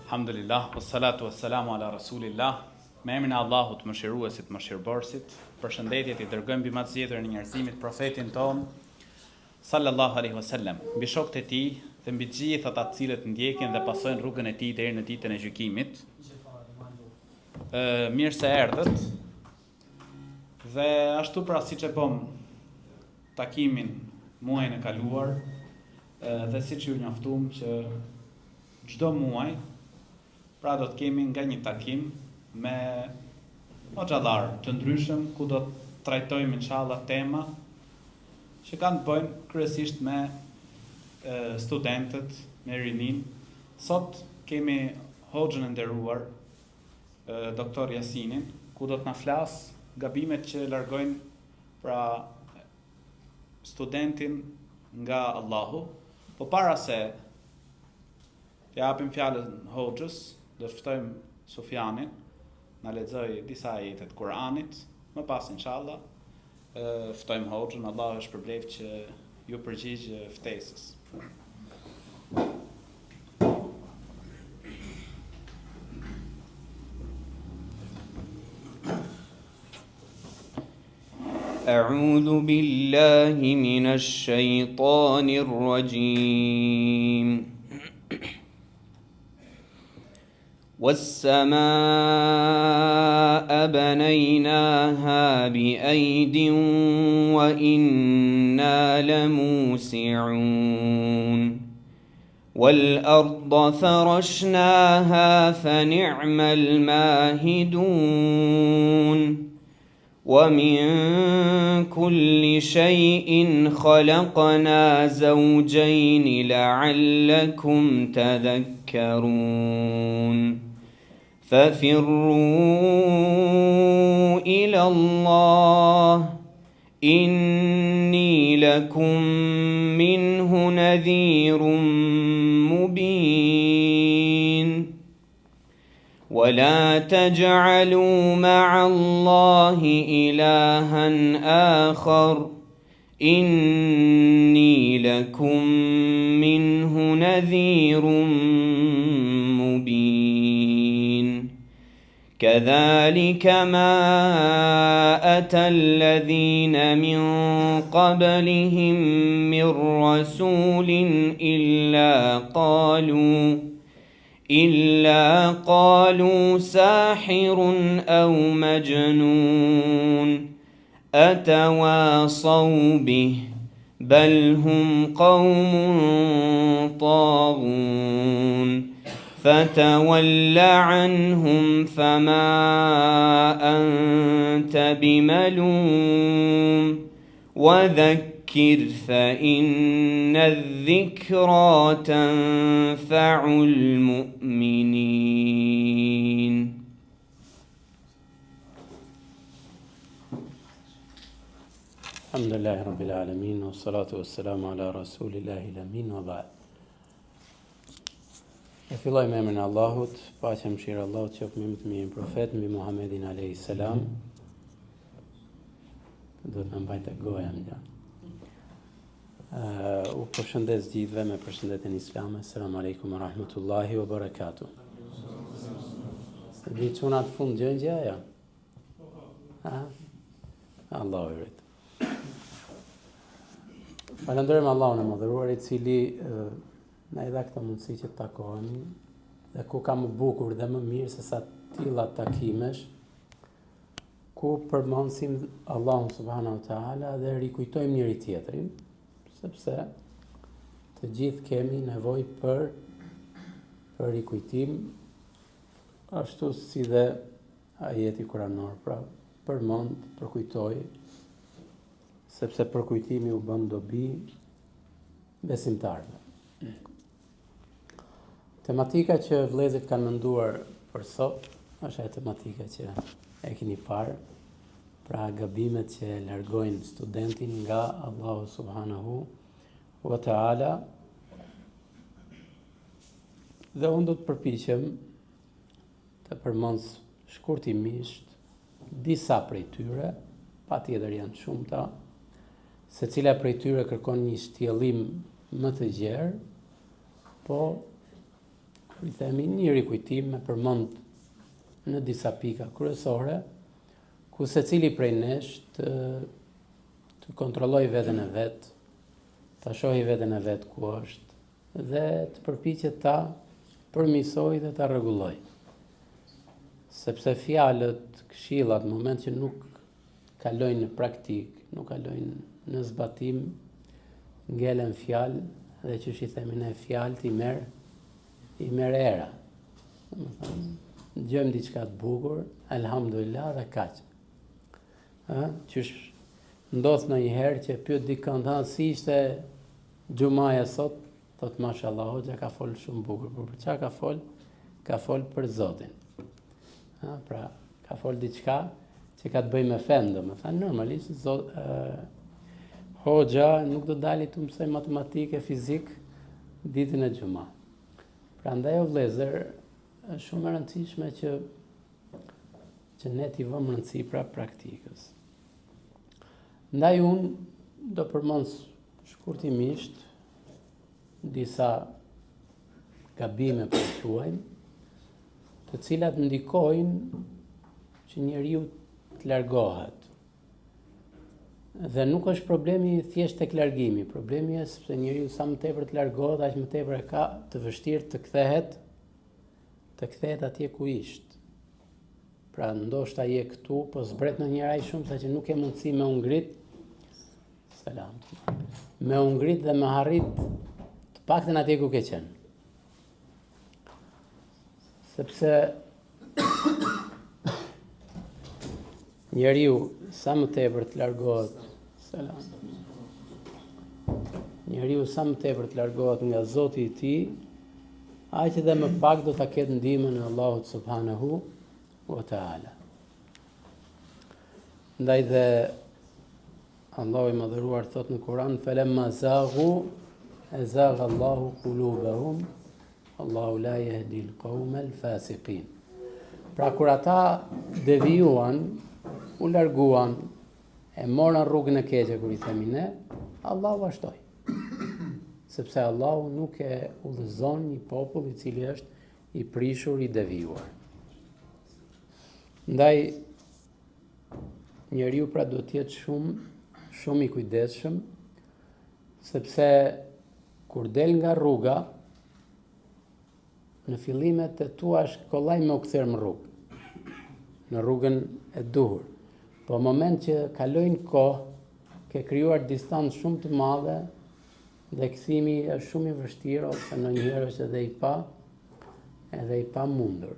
Alhamdulillah, wassalatu wassalamu ala rasulillah. Me emrin e Allahut, mëshiruesit, mëshirbërësit, përshëndetjet i dërgojmë mbi më të zgjedhurin e njerëzimit, profetin ton sallallahu alaihi wasallam, mbi shokët e tij dhe mbi të gjithë ata të cilët ndjekin dhe pasojnë rrugën e tij deri në ditën e gjykimit. Mirë se erdhët. Dhe ashtu pra siç e bëm takimin muajin e kaluar, dhe siç ju njoftuam që çdo muaj pra do të kemi nga një takim me hoxhallar të ndryshëm ku do të trajtojmë inshallah tema që kanë të bëjnë kryesisht me studentët, me rinin. Sot kemi hoxhën e nderuar doktor Jasinin, ku do të na flas gabimet që largojnë pra studentin nga Allahu. Po para se të japim fjalën hoxhës, do ftojmë Sufjanin, na lexoj disa ajete të Kuranit, më pas inshallah ftojmë hoxhën. Allahu është shpërbleft që ju përgjigj ftesës. أعوذ بالله من الشيطان الرجيم والسماء بنيناها بأيد وإنا لموسعون والأرض فرشناها فنعم الماهدون ومن كل شيء خلقنا زوجين لعلكم تذكرون ففروا إلى الله إني لكم منه نذير مبين ولا تجعلوا مع الله إلها آخر إني لكم منه نذير مبين كذلك ما أتى الذين من قبلهم من رسول إلا قالوا ساحر أو مجنون أتواصوا به بل هم قوم طاغون فتول عنهم فما أنت بملوم وذكر فإن الذكرى تنفع المؤمنين. الحمد لله رب العالمين والصلاة والسلام على رسول الله الأمين وبعد. E filloj me emrin e Allahut, paqja mëshira e Allahut qoftë me të mirë profet, mbi Muhamedit alayhis salam. Do të mbajtë goja më gjatë. U përshëndes gjithëve me përshëndetjen islame. Selam aleikum wa rahmatullahi wa barakatuh. Se di çuna të fund gjëngja ja. Allahu i rrit. Falenderojmë Allahun e Madhëruar i cili na i dha këtë mundësi që të takohemi, dhe ku ka më bukur dhe më mirë se sa tilla takimesh, ku përmendsim Allahun subhanahu wa taala dhe rikujtojmë njëri tjetrin, sepse të gjithë kemi nevojë për rikujtim, ashtu si dhe ajeti kuranor, pra përmend, përkujtoj, sepse përkujtimi u bën dobi besimtarëve. Tematika që vëllezërit kanë menduar për sot është ajo tematika që e keni parë, pra gabimet që largojnë studentin nga Allahu subhanahu wa taala. Dhe unë do të përpiqem të përmend shkurtimisht disa prej tyre, patjetër janë shumëta, secila prej tyre kërkon një shtjellim më të gjerë, po i themi një rikujtim me përmend në disa pika kryesore, ku secili prej nesh të kontrolloj veten e vet, ta shohë veten e vet ku është dhe të përpiqet ta përmirësoj dhe ta rregulloj. Sepse fjalët, këshillat, në moment që nuk kalojnë në praktik, nuk kalojnë në zbatim, ngelen fjalë dhe që i themi ne fjalët i merr era. Dëgjojmë diçka të bukur, elhamdulillah dhe kaq. Qysh ndodh ndonjëherë që pyet dikën, si ishte xhumaja sot, thot mashallah, hoxha ka fol shumë bukur, por për çfarë ka fol? Ka fol për Zotin. Pra, ka fol diçka që ka të bëjë me fen, domethënë normalisht hoxha nuk do dali të mësoj matematikë, fizik ditën e xhuma. Prandaj o vëllezër, është shumë e rëndësishme që ne t'i vëmë rëndësi pra praktikës. Ndaj unë do përmend shkurtimisht disa gabime për të quajmë, të cilat ndikojnë që njeriu të largohet. Dhe nuk është problemi thjesht tek largimi, problemi është sepse njeriu sa më tepër të largohet, aq më tepër ka të vështirë të kthehet atje ku ishte. Pra ndoshta je këtu, po zbret në një raj shumë sa që nuk e mundësi me u ngrit. Me u ngrit dhe me harrit të paktën atje ku ke qenë. Sepse njeriu sa më tepër të largohet, njeriu sa më tepër të largohet nga Zoti i tij, aq edhe më pak do ta ketë ndihmën e Allahut subhanahu wa taala. Ndaj dhe Allahu i madhëruar thot në Kur'an, falamma zaghu azagha Allahu qulubahum Allahu la yahdi al-qawma al-fasiqin. Pra kur ata devijuan, u larguan, e morën rrugën e keqe kur i themi ne, Allahu ashtoi. Sepse Allahu nuk e udhëzon një popull i cili është i prishur, i devijuar. Ndaj njeriu pra duhet të jetë shumë i kujdesshëm, sepse kur del nga rruga, në fillimet e tua është kollaj me u kthyer në rrugë, në rrugën e duhur. Po moment që kalojnë kohë, ke krijuar distancë shumë të madhe dhe kthimi është shumë i vështirë ose ndonjëherë është edhe i pamundur.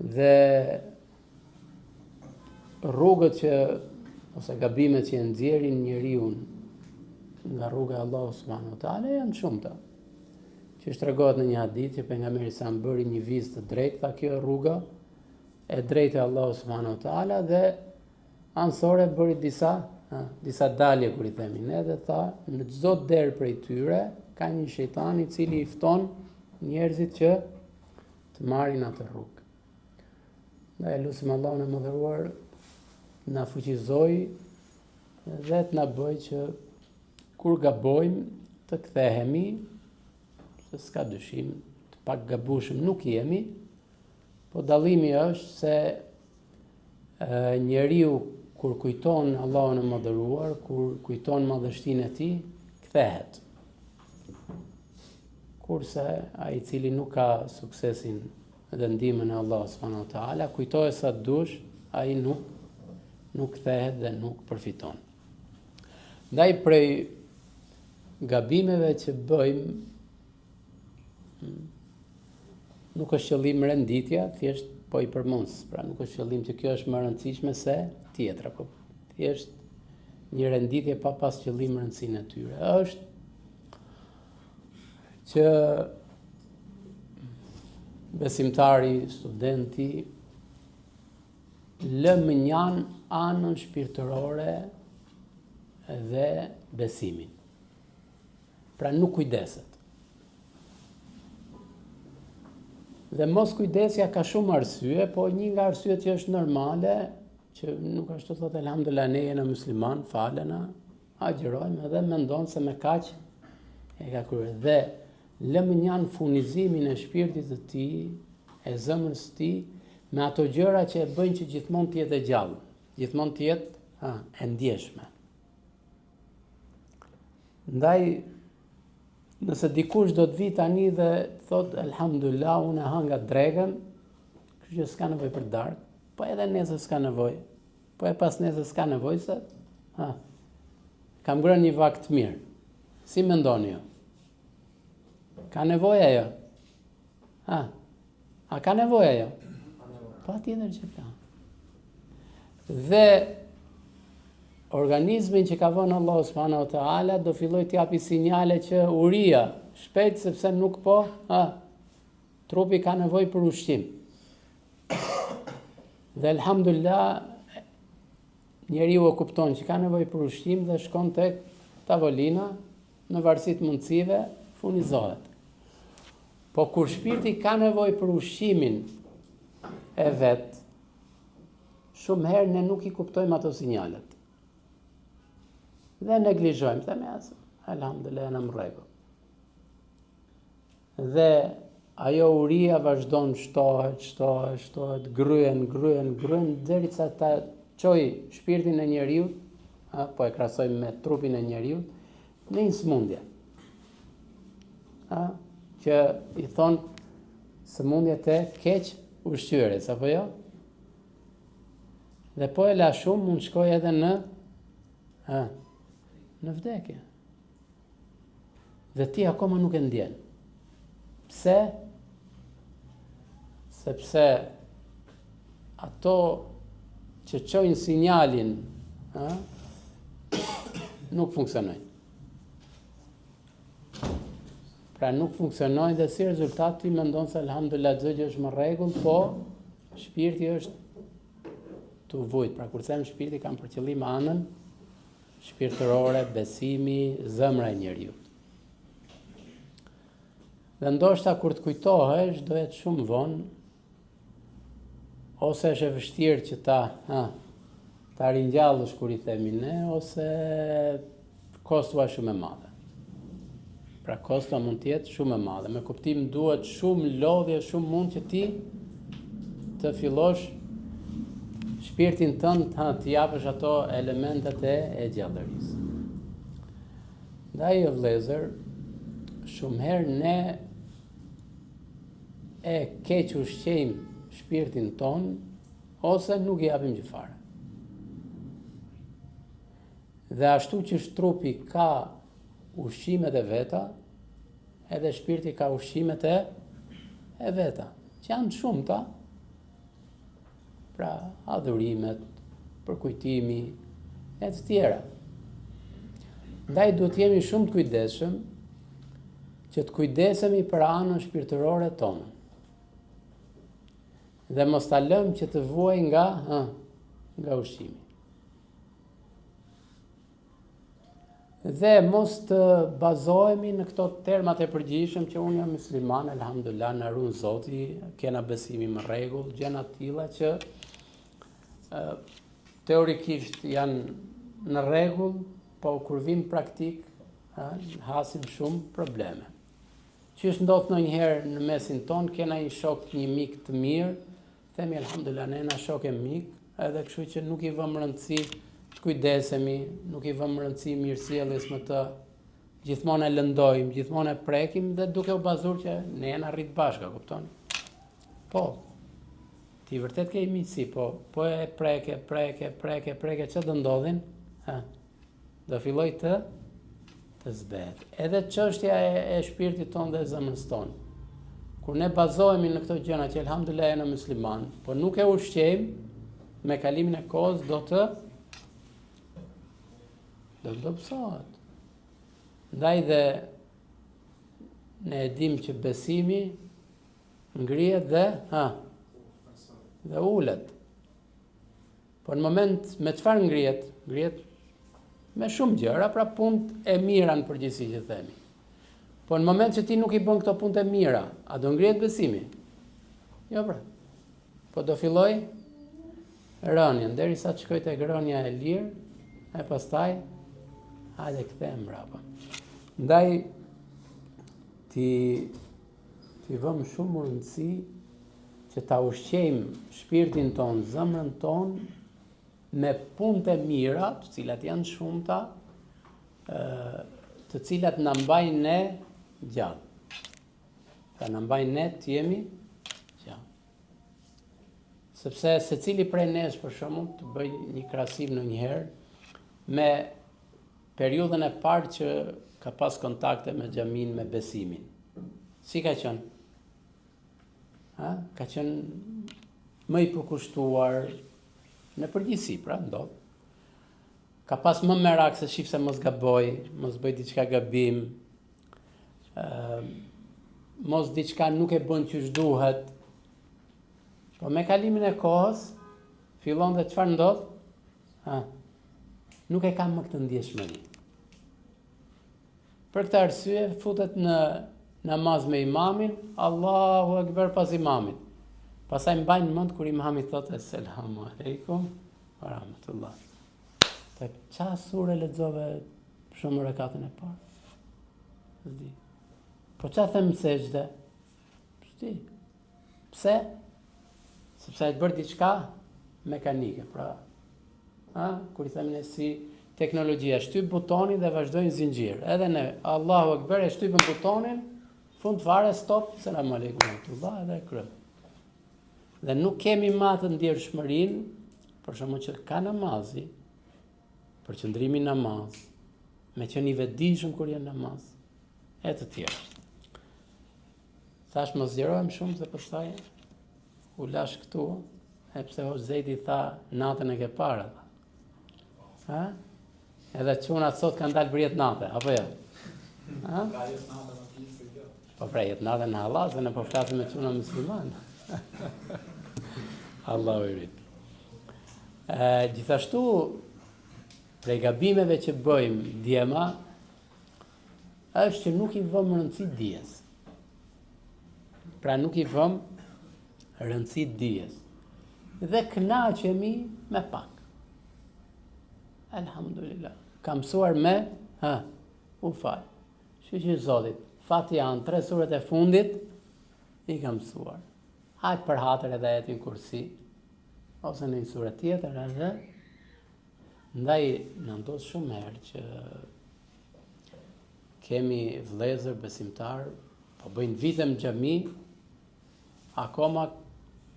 Dhe rrugët ose gabimet që nxjerrin njeriu nga rruga e Allahut subhanahu wa taala janë shumëta. Që tregohet në një hadith që pejgamberi sa bëri një vizë të drejtë, tha kjo rruga e drejtë e Allahut subhanahu wa taala, dhe ansore bëri disa dalje kur i themi ne, dhe tha në çdo derë prej tyre ka një shejtan i cili i fton njerëzit që të marrin atë rrugë. Ndaj lutim Allahun e mëdhëruar na fuqizoj dhe të na bëj që kur gabojmë të kthehemi, se s'ka dyshim, të pak gabushëm nuk jemi, po dallimi është se njeriu kur kujton Allahun e mëdhëruar, kur kujton madhështinë e tij, kthehet. Kurse ai i cili nuk ka suksesin dhe ndihmën e Allahut subhanahu wa taala, kujtohet sa dush, ai nuk kthehet dhe nuk përfiton. Ndaj prej gabimeve që bëjmë, nuk është qëllim renditja, thjesht po i përmends, pra nuk është qëllim që kjo është më rëndësishme se tjetra, po thjesht një renditje pa pas qëllim rëndësinë e tyre. Është që besimtari, studenti, lë mënjan anën shpirtërore dhe besimin. Pra nuk kujdeset. Dhe mos kujdesja ka shumë arsye, po një nga arsyet që është normale, që nuk është të thotë elhamdulillah ne jena musliman, falena, agjërojmë edhe mendon se me kaq e ka kryer. Dhe lëmënjan funizimin e shpirtit të tij, e zemrës së tij, me ato gjëra që e bëjnë që gjithmonë të jetë e gjallë, gjithmonë të jetë e ndjeshme. Ndaj, nëse dikush do të vi tani dhe thot elhamdulillah, unë e hanga dregën, kështu që s'ka nevojë për darkë, po edhe nesër s'ka nevojë, po e pas nesër s'ka nevojë se kam ngrënë një vakt mirë. Si mendoni ju? Ka nevojë ajo? A ka nevojë ajo? Patjetër që ka. Dhe organizmin që ka vënë Allahu subhanahu wa taala do filloj të japi sinjale që uria shpejt, sepse nuk po, trupi ka nevojë për ushqim. Dhe elhamdulillah, njeriu e kupton që ka nevojë për ushqim dhe shkon tek tavolina, në varësi të mundësive, furnizohet. Po kur shpirti ka nevojë për ushqimin e vet, shumë herë ne nuk i kuptojmë ato sinjalet. Dhe neglizhojmë, themi asë, elhamdulillah, në rregull. Dhe ajo uria vazhdon shtohet, gryen, derisa ta çoj shpirtin e njeriu, po e krahasojmë me trupin e njeriu, në një sëmundje. Që i thonë sëmundjet e keq ushqyerjes, apo jo? Dhe po e la shumë mund shkoj edhe në vdekje. Dhe ti akoma nuk e ndjen. Pse? Sepse ato që çojnë sinjalin nuk funksionojnë. Pra nuk funksionojnë dhe si rezultat ti mendon se elhamdulillah çdo gjë është në rregull, po shpirti është të vujt. Pra kur them shpirti kam për qëllim anën shpirtërore, besimi, zemra e njeriu. Dhe ndoshta kur të kujtohesh, do jetë shumë vonë, ose është e vështirë që ta ringjallësh kur i themi ne, ose kostua shumë e madhe. Pra kostua mund të jetë shumë e madhe. Me kuptim duhet shumë lodhje, shumë mund që ti të fillosh shpirtin tënd të japësh ato elementet e gjallërisë. Ndaj o vëllezër, shumë herë ne e keq ushqejmë shpirtin ton, ose nuk i japim gjë fare. Dhe ashtu që trupi ka ushqimet e veta, edhe shpirti ka ushqimet e veta, që janë shumëta, pra adhurimet, përkujtimi, e të tjera. Ndaj duhet jemi shumë të kujdesshëm, që të kujdesemi për anën shpirtërore tonë. Dhe mos ta lëm që të vuaj nga ushqimi. Dhe mos të bazohemi në këto termat e përgjithshëm që unë jam musliman, elhamdulillah, na ruan Zoti, kena besimin në rregull, gjëra të tilla që teorikisht janë në rregull, po kur vim praktik, hasim shumë probleme. Që është ndodhur ndonjëherë në mesin ton, kena një shok, një mik të mirë, themi elhamdulillah, ne na shok e mik, edhe kështu që nuk i vëmë rëndësi të kujdesemi, nuk i vëmë rëndësi mirësjelljes me të, gjithmonë e lëndojmë, gjithmonë e prekim dhe duke u bazuar që ne jena rrit bashka, kupton? Po, ti vërtet ke miqësi, po e preke, që do ndodhin? Do filloj të zbehet. Edhe çështja e shpirtit ton dhe zemrës ton. Kur ne bazohemi në këto gjëra që elhamdulillah jena musliman, po nuk e ushqejmë, me kalimin e kohës do të dobësohet. Ndaj dhe ne e dim që besimi ngrihet dhe ulet. Po në moment me çfarë ngrihet? Ngrihet me shumë gjëra, pra punë e mira në përgjithësi që themi. Po në moment që ti nuk i bën këto punë e mira, a do ngrihet besimi? Jo pra. Po do filloj rënien, derisa të shkoj tek rënia e lirë, e pastaj hajde kthehem mbrapa. Ndaj ti vëmë shumë rëndësi që ta ushqejmë shpirtin ton, zemrën ton me punët e mira, të cilat janë shumëta, të cilat na mbajnë ne gjallë. Pra na mbajnë ne të jemi gjallë. Sepse secili prej nesh për shembull të bëj një krahasim ndonjëherë me periudhën e parë që ka pas kontakte me xhamin, me besimin. Si ka qenë? Ka qenë më i përkushtuar në përgjithësi, pra ndodh. Ka pas më merak se shif se mos gaboj, mos bëj diçka gabim, mos diçka nuk e bën që duhet. Po me kalimin e kohës, fillon dhe çfarë ndodh? Nuk e kam më këtë ndjeshmëri. Për këtë arsye futet në namaz me imamin, Allahu Ekber pas imamit. Pastaj mbajnë mend kur imami thotë Selamu alejkum wa rahmatullah. Te qa sure lexove shumë rekatën e parë? S'di. Po qa them sejdë? S'di. Pse? Sepse e të bërë diçka mekanike, pra. Kur i themin si teknologjia, shtyp butonin dhe vazhdojnë zinxhir. Edhe ne, Allahu Ekber, e shtypën butonin, fund fare, stop, selam aleikum rahmatullah, edhe krye. Dhe nuk kemi ma të ndjershmërinë, për shkakun që ka namazi, për qëndrimi namaz, me qenë i vetëdijshëm kur janë namaz, e të tjerë. Thash mos zgjerohem shumë se pastaj u lash këtu, e pse Zejdi tha natën e ke parë. Edhe çunat sot kanë dalë për jetë natë, apo jo? Po pra jetë natë në Allah, se ne po flasim me çuna musliman. Allahu i rit. Gjithashtu, prej gabimeve që bëjmë djema, është që nuk i vëmë rëndësi dijes. Pra nuk i vëmë rëndësi dijes. Dhe kënaqemi me pak. Alhamdulillah. Kam mësuar me, u fal. Shqyqy Zotit, Fatihën, 3 suret e fundit, i kam mësuar. Hajtë për hatër edhe ajetin kursi, ose në një sure tjetër, edhe. Ndaj, në ndodhë shumë herë që kemi vëllezër besimtar, po bëjnë vite në xhami, akoma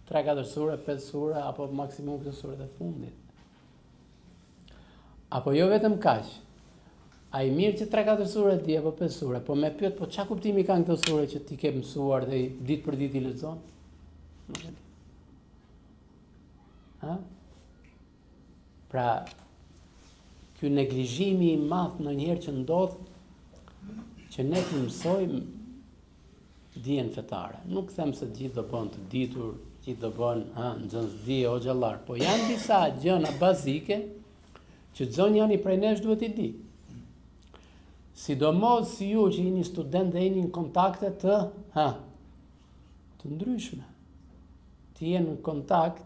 3-4 sure, 5 sure, apo maksimum këtë suret e fundit. Apo jo vetëm kaq. A i mirë që 3-4 sure di, apo 5 sure, po me pyet, po qa kuptimi kanë këto sure që ti ke mësuar dhe ditë për ditë i lexon? Nuk e di. Pra, ky neglizhimi i madh ndonjëherë që ndodh, që ne të mësojmë dijen fetare. Nuk them se gjithë do bën të ditur, gjithë do bën nxënësdije o xhallar, po janë disa gjëra bazike që çdo njeri prej nesh duhet i di. Sidomos si ju që jeni student dhe jeni në kontakte të ndryshme. Ti je në kontakt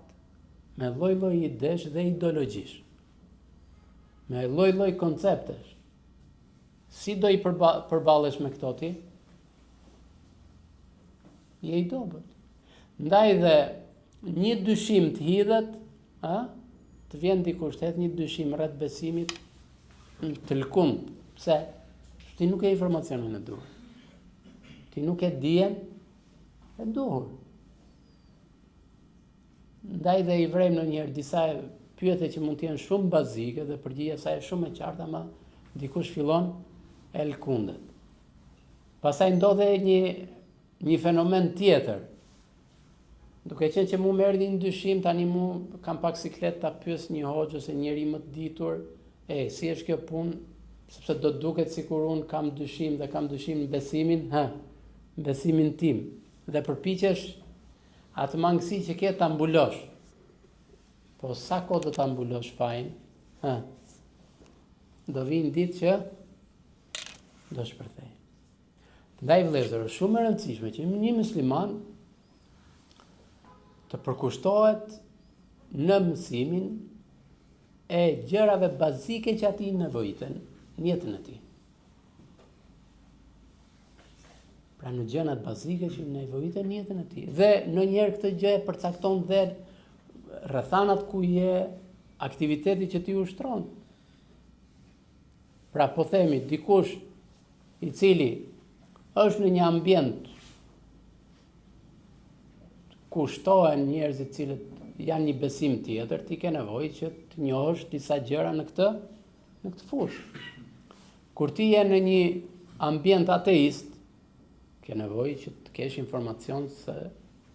me lloj-lloj idesh dhe ideologjish. Me lloj-lloj konceptesh. Si do i përballesh me këto ti? Je i dobët. Ndaj dhe një dyshim të hidhet, të vjen dikush të hedh një dyshim rreth besimit, të lkund. Pse? Ti nuk e informacionin e duhur. Ti nuk e dijen e duhur. Ndaj dhe i vrejmë në njëherë disa pyetje që mund të jenë shumë bazike dhe përgjigjja saj është shumë e qartë, ama dikush fillon e lkundet. Pastaj ndodhe një fenomen tjetër. Duke qenë që mu më erdhi një dyshim, tani mu kam pak siklet ta pyes një hoxh ose njëri më të ditur, si është kjo punë, sepse do të duket sikur unë kam dyshim dhe kam dyshim në besimin, besimin tim. Dhe përpiqesh atë mangësi që ke ta mbulosh. Po sa kohë do ta mbulosh fajin? Do vinë ditë që do shpërthej. Ndaj vëllezër, është shumë e rëndësishme që një musliman të përkushtohet në mësimin e gjërave bazike që ati nevojiten në jetën e tij. Pra në gjërat bazike që nevojiten në jetën e tij. Dhe ndonjëherë këtë gjë e përcakton dhe rrethanat ku je, aktiviteti që ti ushtron. Pra po themi dikush i cili është në një ambient ku shtohen njerëzit cilët janë një besim tjetër, ti ke nevojë që të njohësh disa gjëra në këtë fushë. Kur ti je në një ambient ateist, ke nevojë që të kesh informacion se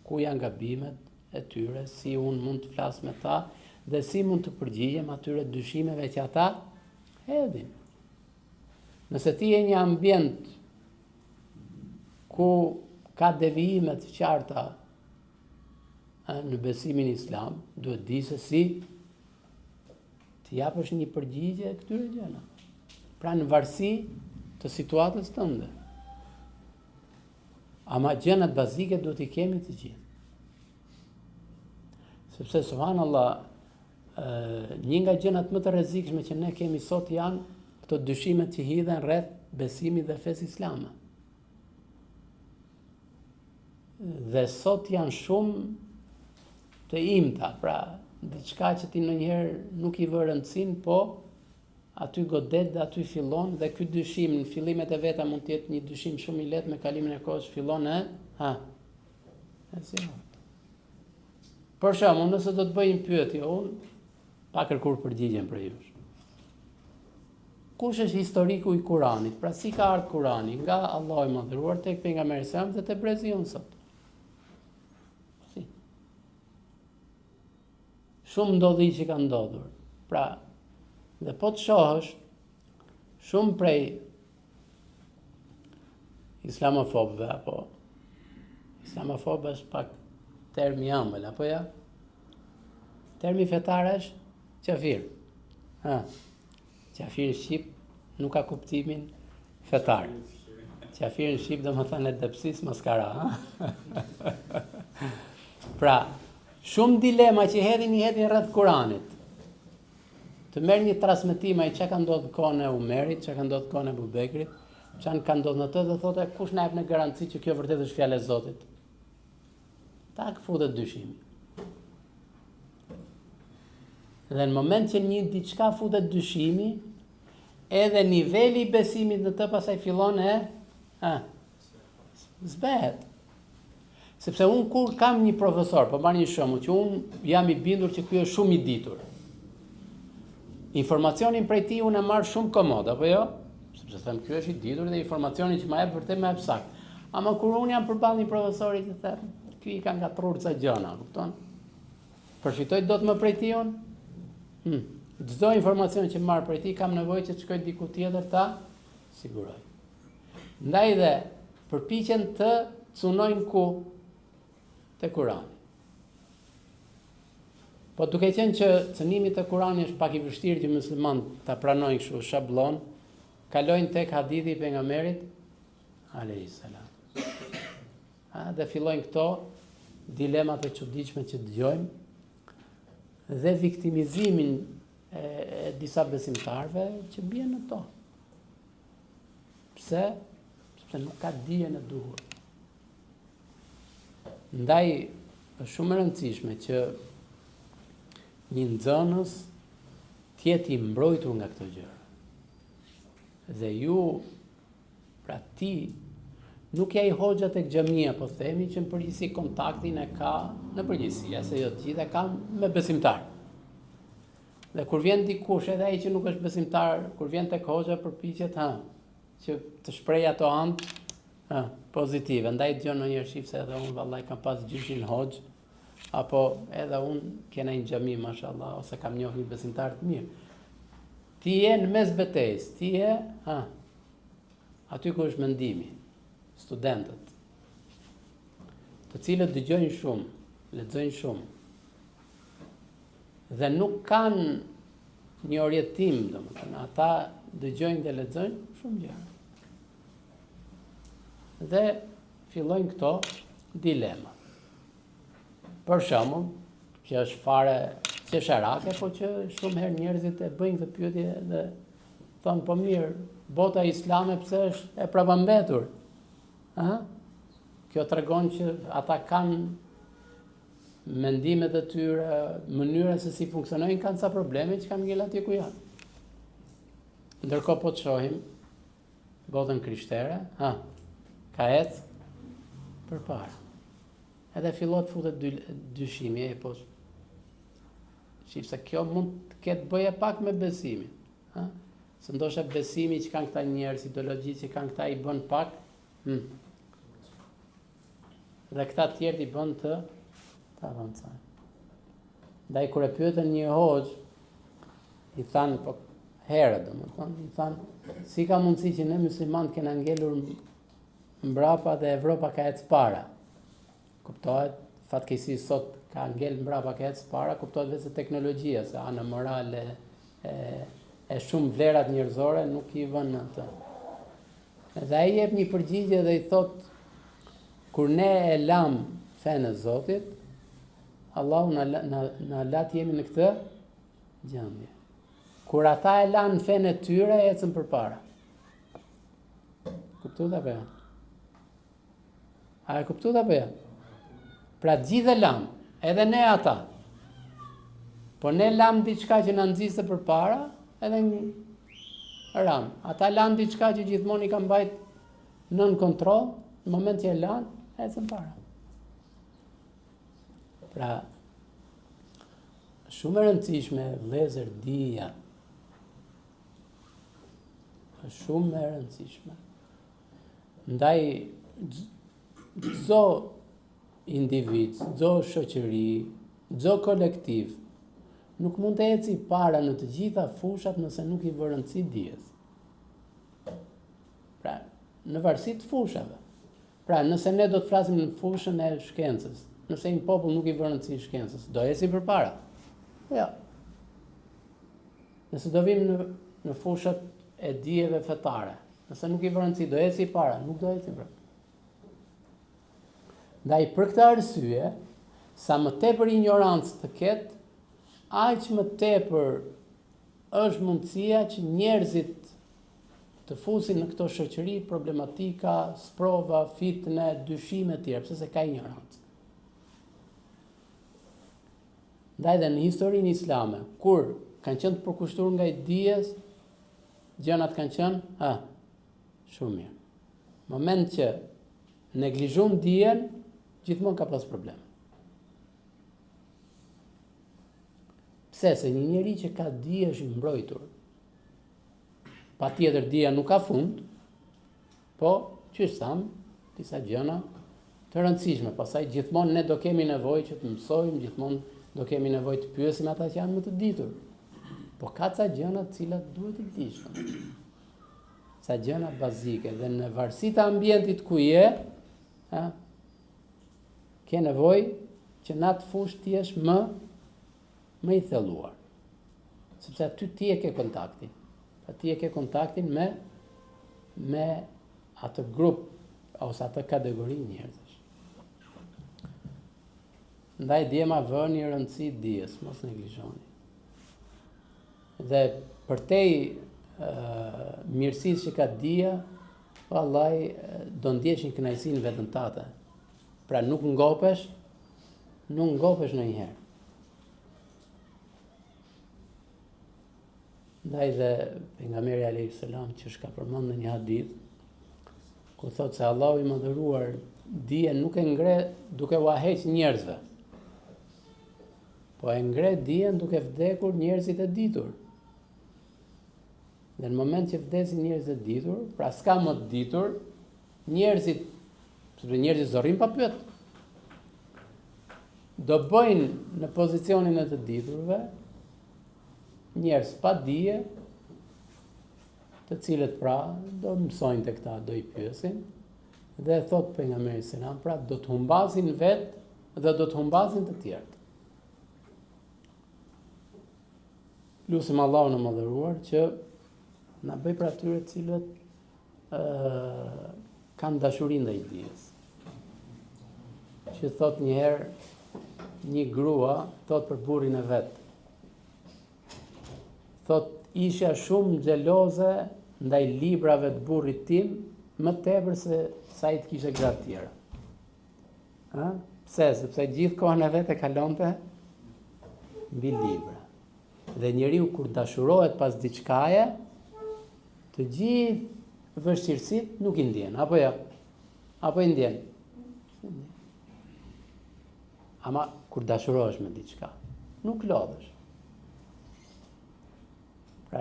ku janë gabimet e tyre, si unë mund të flas me ta dhe si mund të përgjigjem atyre dyshimeve që ata hedhin. Nëse ti je një ambient ku ka devijime të qarta në besimin islam, duhet di se si të japësh një përgjigje këtyre gjëra. Pra në varësi të situatës tënde. Ama gjërat bazike duhet i kemi të gjithë. Sepse subhanallahu, një nga gjërat më të rrezikshme që ne kemi sot janë këto dyshimet që hidhen rreth besimit dhe fesë islame. Dhe sot janë shumë të imta, pra diçka që ti ndonjëherë nuk i vë rëndësinë, po aty godet dhe aty fillon dhe ky dyshim në fillimet e veta mund të jetë një dyshim shumë i lehtë, me kalimin e kohës fillon Për shembull, nëse do të bëj një pyetje unë, pa kërkuar përgjigjen për ju. Kush është historiku i Kuranit? Pra si ka ardhur Kurani nga Allahu i Madhëruar tek pejgamberi sa dhe te brezi jon sot? Si? Shumë ndodhi që ka ndodhur. Pra, dhe po të shohësh, shumë prej islamofobëve, apo islamofobë është pak termi ëmbël, apo ja? Termi fetar është qafir. Qafir në Shqip nuk ka kuptimin fetar. Qafir në Shqip dhe më thënë e depsis maskara. Pra, shumë dilema që hedhin rreth Kuranit. Të merr një transmetim ai çka ka ndodhur kohën e Umerit, çka ka ndodhur kohën e Abubekrit, çka ka ndodhur në atë dhe thotë kush na jep në garanci që kjo vërtet është fjalë e Zotit. Tak futet dyshimi. Dhe në moment që një diçka futet dyshimi, edhe niveli i besimit në të pasaj fillon zbehet. Sepse unë kur kam një profesor, po marr një shembull, që unë jam i bindur që ky është shumë i ditur. Informacionin prej tij unë e marr shumë komod, apo jo? Sepse them ky është i ditur dhe informacionin që më jep vërtet më jep sakt. Ama kur unë jam përballë një profesori që them, ky i ka ngatrur ca gjëna, kupton? Përfitoj dot më prej tij unë? Çdo informacion që marr prej tij kam nevojë që të shkoj diku tjetër ta siguroj. Ndaj dhe përpiqen të cunojnë ku te Kurani. Po duke qenë që cënimi të Kurani është pak i vështirë që muslimanët ta pranojnë kështu shabllon, kalojnë tek hadithi i pejgamberit alayhis salam. Dhe fillojnë këto dilemat e çuditshme që dëgjojmë dhe viktimizimin e disa besimtarve që bien në to. Pse? Sepse nuk ka dijen e duhur. Ndaj është shumë e rëndësishme që një nxënës të jetë i mbrojtur nga këto gjëra. Dhe ju, pra ti, nuk ja i hoxha tek xhamia, po themi që në përgjithësi kontaktin e ka në përgjithësi, se jo të gjithë e ka me besimtar. Dhe kur vjen dikush, edhe ai që nuk është besimtar, kur vjen tek hoxha përpiqet që të shpreh ato anë pozitive. Ndaj dëgjon ndonjëherë shif se edhe unë vallai kam pas gjyshin hoxh, apo edhe unë kena një xhami mashallah, ose kam njohur një besimtar të mirë. Ti je në mes betejës, ti je aty ku është mendimi, studentët, të cilët dëgjojnë shumë, lexojnë shumë, dhe nuk kanë një orientim, domethënë, ata dëgjojnë dhe lexojnë shumë gjëra. Dhe fillojnë këto dilema. Për shembull, që është fare qesharake, po që shumë herë njerëzit e bëjnë këtë pyetje dhe thonë po mirë, bota islame pse është e prapambetur? Kjo tregon që ata kanë mendimet e tyre, mënyra se si funksionojnë, kanë ca probleme që kanë ngel atje ku janë. Ndërkohë po të shohim botën krishtere, ka ecë përpara. Edhe fillot futet dyshimi, po shif se kjo mund të ketë bëje pak me besimin. Se ndoshta besimi që kanë këta njerëz, ideologji që kanë këta i bën pak, dhe këta tjerë i bën të avancojnë. Ndaj kur e pyetën një hoxh, i thanë, po herët domethënë, i thanë, si ka mundësi që ne muslimanët kena ngelur mbrapa dhe Evropa ka ecë para. Kuptohet, fatkeqësi sot ka ngel mbrapa ka ecë para, kuptohet vetë teknologjia, se ana morale e shumë vlerat njerëzore nuk i vën në atë. Dhe ai jep një përgjigje dhe i thot, kur ne e lam fenë e Zotit, Allahu na lat jemi në këtë gjendje. Kur ata e lanë fenë e tyre, ecën përpara. Kuptuat apo jo? A e kuptuat apo jo? Pra gjithë e lam, edhe ne ata. Po ne lam diçka që na nxiste përpara, edhe ram. Ata lanë diçka që gjithmonë i kanë mbajt nën kontroll, në moment që e lanë, ecën para. Pra, shumë e rëndësishme vëllezër dija. Shumë e rëndësishme. Ndaj çdo individ, çdo shoqëri, çdo kolektiv nuk mund të eci para në të gjitha fushat nëse nuk i vë rëndësi dijes. Pra, në varësi të fushave. Pra, nëse ne do të flasim në fushën e shkencës, nëse një popull nuk i vë rëndësi shkencës, do ecim përpara? Jo. Nëse do vim në fushat e dijeve fetare, nëse nuk i vë rëndësi, do eci para? Nuk do ecim përpara. Ndaj për këtë arsye, sa më tepër ignorancë të ketë, aq më tepër është mundësia që njerëzit të fusin në këto shoqëri problematika, sprova, fitne, dyshime të tjera, sepse ka ignorancë. Ndaj dhe në historinë islame, kur kanë qenë të përkushtuar nga dijes, gjërat kanë qenë shumë mirë. Moment që neglizhon dijen, gjithmonë ka pas probleme. Pse? Se një njeri që ka dije është i mbrojtur. Patjetër dija nuk ka fund, po që thamë disa gjëra të rëndësishme. Pastaj gjithmonë ne do kemi nevojë që të mësojmë, gjithmonë do kemi nevojë të pyesim ata që janë më të ditur. Po ka ca gjëra të cilat duhet të dish. Ca gjëra bazike dhe në varësi të ambientit ku je, ke nevojë që në atë fushë ti jesh më i thelluar. Sepse aty ti e ke kontaktin. Ti e ke kontaktin me atë grup ose atë kategori njerëzish. Ndaj djema vëni rëndësi dijes, mos neglizhoni. Dhe përtej mirësisë që ka dija, vallai do ndjesh një kënaqësi në veten tënde. Pra nuk ngopesh ndonjëherë. Ndaj dhe pejgamberi alayhis salam që shka përmend në një hadith, ku thotë se Allahu i mëdhëruar dijen nuk e ngre duke u heq njerëzve, po e ngre dijen duke vdekur njerëzit e ditur. Dhe në moment që vdesin njerëzit e ditur, pra s'ka më të ditur, njerëzit zorrin pa pyet. Do bëjnë në pozicionin e të diturve njerëz pa dije, të cilët pra do mësojnë të këta, do i pyesin, dhe thot pejgamberi selam, pra do të humbasin vetë dhe do të humbasin të tjerët. Lusim Allahun e mëdhëruar që na bëj për atyre të cilët kanë dashurinë ndaj dijes. Që thot një herë një grua thot për burrin e vet. Thot isha shumë xheloze ndaj librave të burrit tim, më tepër se sa i të kishte gratë tjera. Pse? Sepse gjithë kohën e vetë e kalonte mbi libra. Dhe njeriu kur dashurohet pas diçkaje, të gjithë vështirësitë nuk i ndjen, apo jo? Apo i ndjen? Ama kur dashurohesh me diçka, nuk lodhesh. Pra,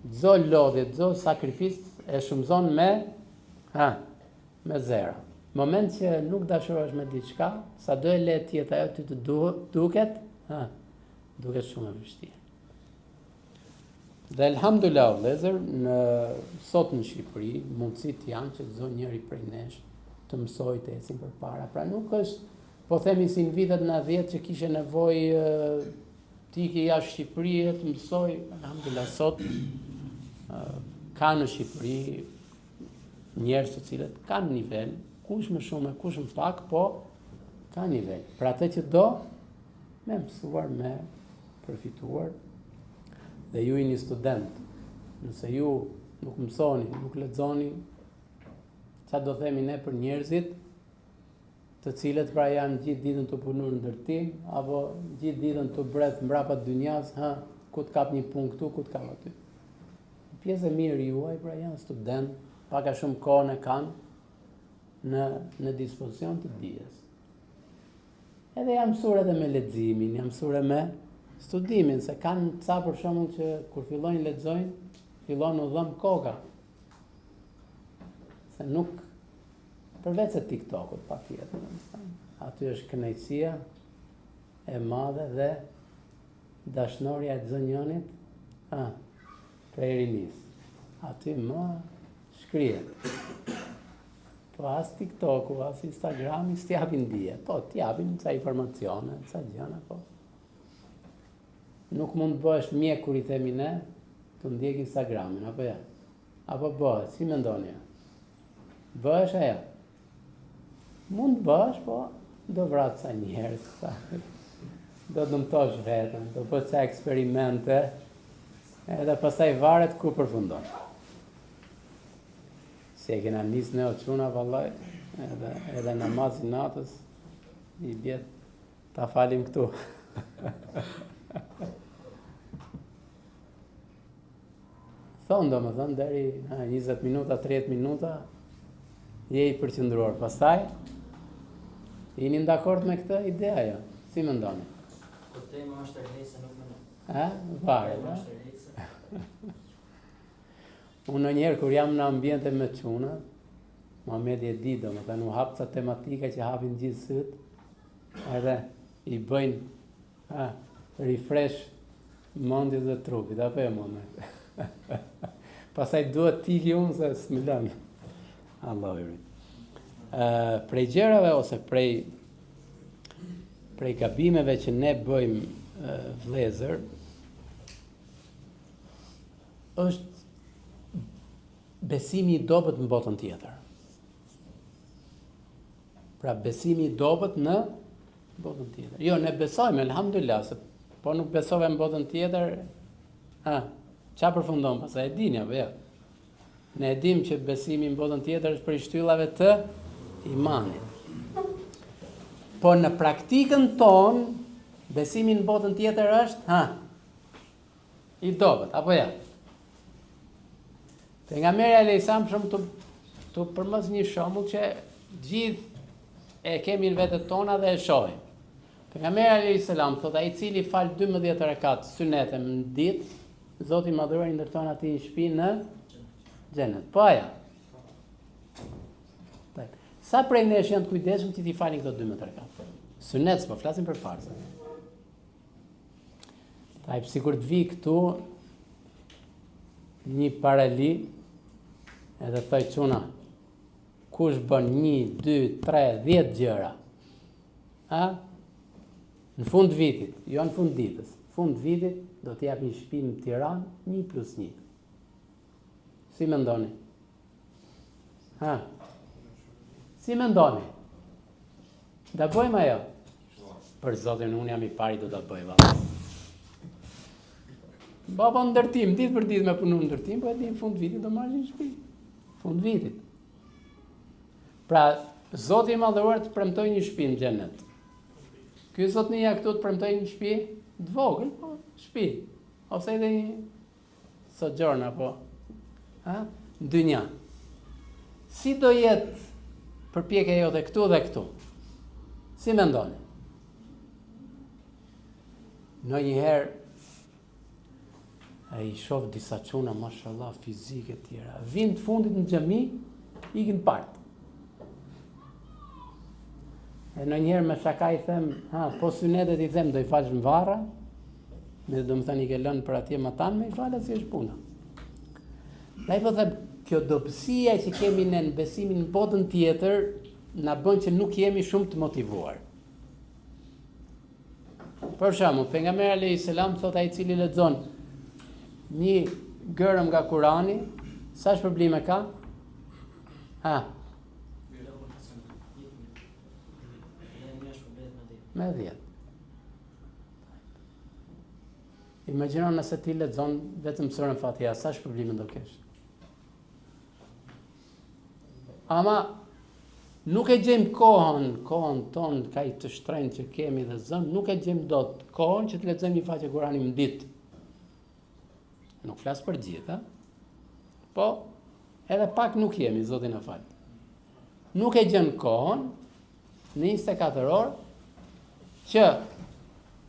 çdo lodhje, çdo sakrificë e shumëzon me zero. Moment që nuk dashurohesh me diçka, sa do e lehtë të jetë ajo ty të duket, duket shumë e vështirë. Dhe elhamdulillah, vëllezër, sot në Shqipëri, mundësit janë që çdo njeri prej nesh të mësoj të ecin përpara. Pra nuk është, po themi si në vitet 90 që kishe nevojë ti ke jashtë Shqipërisë të mësoj, alhamdulillah sot ka në Shqipëri njerëz të cilët kanë nivel, kush më shumë, kush më pak, po ka nivel. Pra atë që do, me mësuar, me përfituar. Dhe ju jeni student, nëse ju nuk mësoni, nuk lexoni, çfarë do themi ne për njerëzit të cilët pra janë gjithë ditën të punuar në ndërtim, apo gjithë ditën të bredh mbrapa dynjas, ku të kap një punë këtu, ku të kap aty. Pjesë e mirë juaj pra janë student, pak a shumë kohën e kanë në dispozicion të dijes. Edhe jam mësuar edhe me leximin, jam mësuar me studimin, se kanë ca për shembull që kur fillojnë lexojnë, fillon u dhëm koka. Se nuk përveç se TikTokut patjetër. Aty është kënaqësia e madhe dhe dashnoria e çdo njonit, prej rinis. Aty më shkrihet. Po as TikToku, as Instagrami s'tjapin dije. Po t'japin ca informacione, ca gjëra, po. Nuk mund të bëhesh mjek kur i themi ne, të ndjek Instagramin, apo ja? Apo bëhet, si mendoni ja? Bëhesh ajo? Mund të bëhesh, po do vrat sa njerëz, do dëmtosh vetën, do bësh ca eksperimente, edhe pastaj varet ku përfundon. Si e kena nisë ne o quna, vallaj, edhe namazin natës, i bjet, ta falim këtu. Thonë do më thënë, deri 20 minuta, 30 minuta, je i përqendruar. Pastaj, jeni dakord me këtë ideja, jo? Si më ndoni? Kur tema është e lejse, nuk më Varet, Unë njerë, kur jam në ambjente me quna, Muhamedi e di, do më thënë, u hapë ca tematika që hapin gjithë sët, edhe i bëjnë refresh mendjes dhe trupit, apo e mundë. Pastaj duhet tiki unë se s'milon. Allahu i rrit. Prej gjërave ose prej gabimeve që ne bëjmë vëllezër, është besimi i dobët në botën tjetër. Pra besimi i dobët në botën tjetër. Jo, ne besojmë, elhamdulillah, se po nuk besove në botën tjetër, qa përfundon pastaj, e dini apo jo? Ne e dim që besimi në botën tjetër është prej shtyllave të imanit. Po në praktikën tonë, besimi në botën tjetër është, i dobët, apo jo? Pejgamberi alayhissalam për shembull të përmës një shembull që gjithë e kemi në vetët tona dhe e shohim. Pejgamberi alayhissalam thotë ai i cili fal 12 rekat sunete në ditë, Zoti i Madhëruar i ndërton atij një shtëpi në xhenet. Po ja. Sa prej nesh janë të kujdesshëm që t'i falin këto 12 rekat? Sunet, po flasim për farzë. Tajp sikur të vi këtu një parali edhe thoj çuna, kush bën 1, 2, 3, 10 gjëra, në fund vitit, jo në fund ditës, fund vitit do t'i jap një shtëpi në Tiranë 1+1. Si mendoni? Si mendoni? Da bëjmë ajo? Për Zotin, unë jam i pari do ta bëj valla. Baba ndërtim, ditë për ditë me punu ndërtim, po e di në fund vitit do marrë një shtëpi. Fund vitit. Pra, Zoti i madhëruar të premtoj një shtëpi në xhenet. Ky zotnia këtu të premtoj një shtëpi të vogël, po shtëpi, ose edhe një sojourn apo në dynja. Si do jetë përpjekja jote këtu dhe këtu? Si mendoni? Ndonjëherë ai shoh disa çuna, mashallah, fizike të tjera. Vinë të fundit në xhami, ikin part. E ndonjëherë me shaka i them, po synetet i them do i falsh në varra, me do më thënë i ke lënë për atje më tanë, me i falë si është puna. Dhe i po them, kjo dobësia që kemi në besimin në botën tjetër, na bën që nuk jemi shumë të motivuar. Për shembull, pejgamberi alayhis salam thot ai i cili lexon një gërëm nga Kurani, sa shpërblime ka? Me 10. Imagjino nëse ti lexon vetëm surën Fatiha, sa shpërblime do kesh? Ama nuk e gjejmë kohën tonë kaq të shtrenjtë që kemi dhe zën, nuk e gjejmë dot kohën që të lexojmë një faqe Kurani në ditë. Nuk flas për gjithë, po edhe pak nuk jemi, Zoti na fal. Nuk e gjen kohën në 24 orë që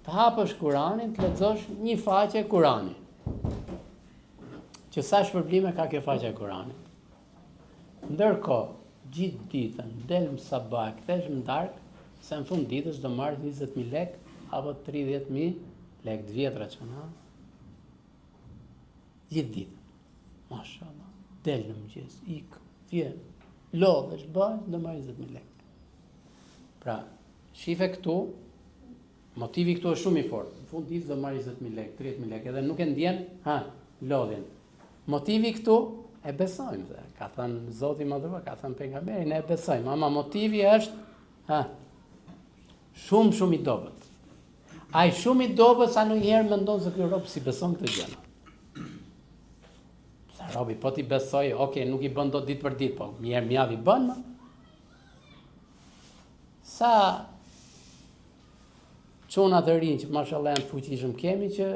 të hapësh Kuranin, të lexosh një faqe Kurani. Që sa shpërblime ka kjo faqe Kurani. Ndërkohë, gjithë ditën, del më sabah, kthesh më darkë, se në fund ditës do marrë 20.000 lek apo 30.000 lek të vjetra që na. Gjithë ditën, mashallah, del në mëngjes, ik, vjen, lodhesh, bëj, do marrë 20.000 lek. Pra, shife këtu, motivi këtu është shumë i fortë. Në fund ditës do marrë 20.000 lek, 30.000 lek, edhe nuk e ndjen, lodhjen. Motivi këtu e besojmë, dhe ka thënë Zoti i Madhëruar, ka thënë pejgamberi, ne e besojmë, ama motivi është shumë i dobët. Ai shumë i dobët sa ndonjëherë mendon se ky rob si beson këtë gjë. Sa robi po ti besoj, okay, nuk i bën dot ditë për ditë, po mirë mjav i bën. Sa çuna të rinj që mashallah janë të fuqishëm kemi që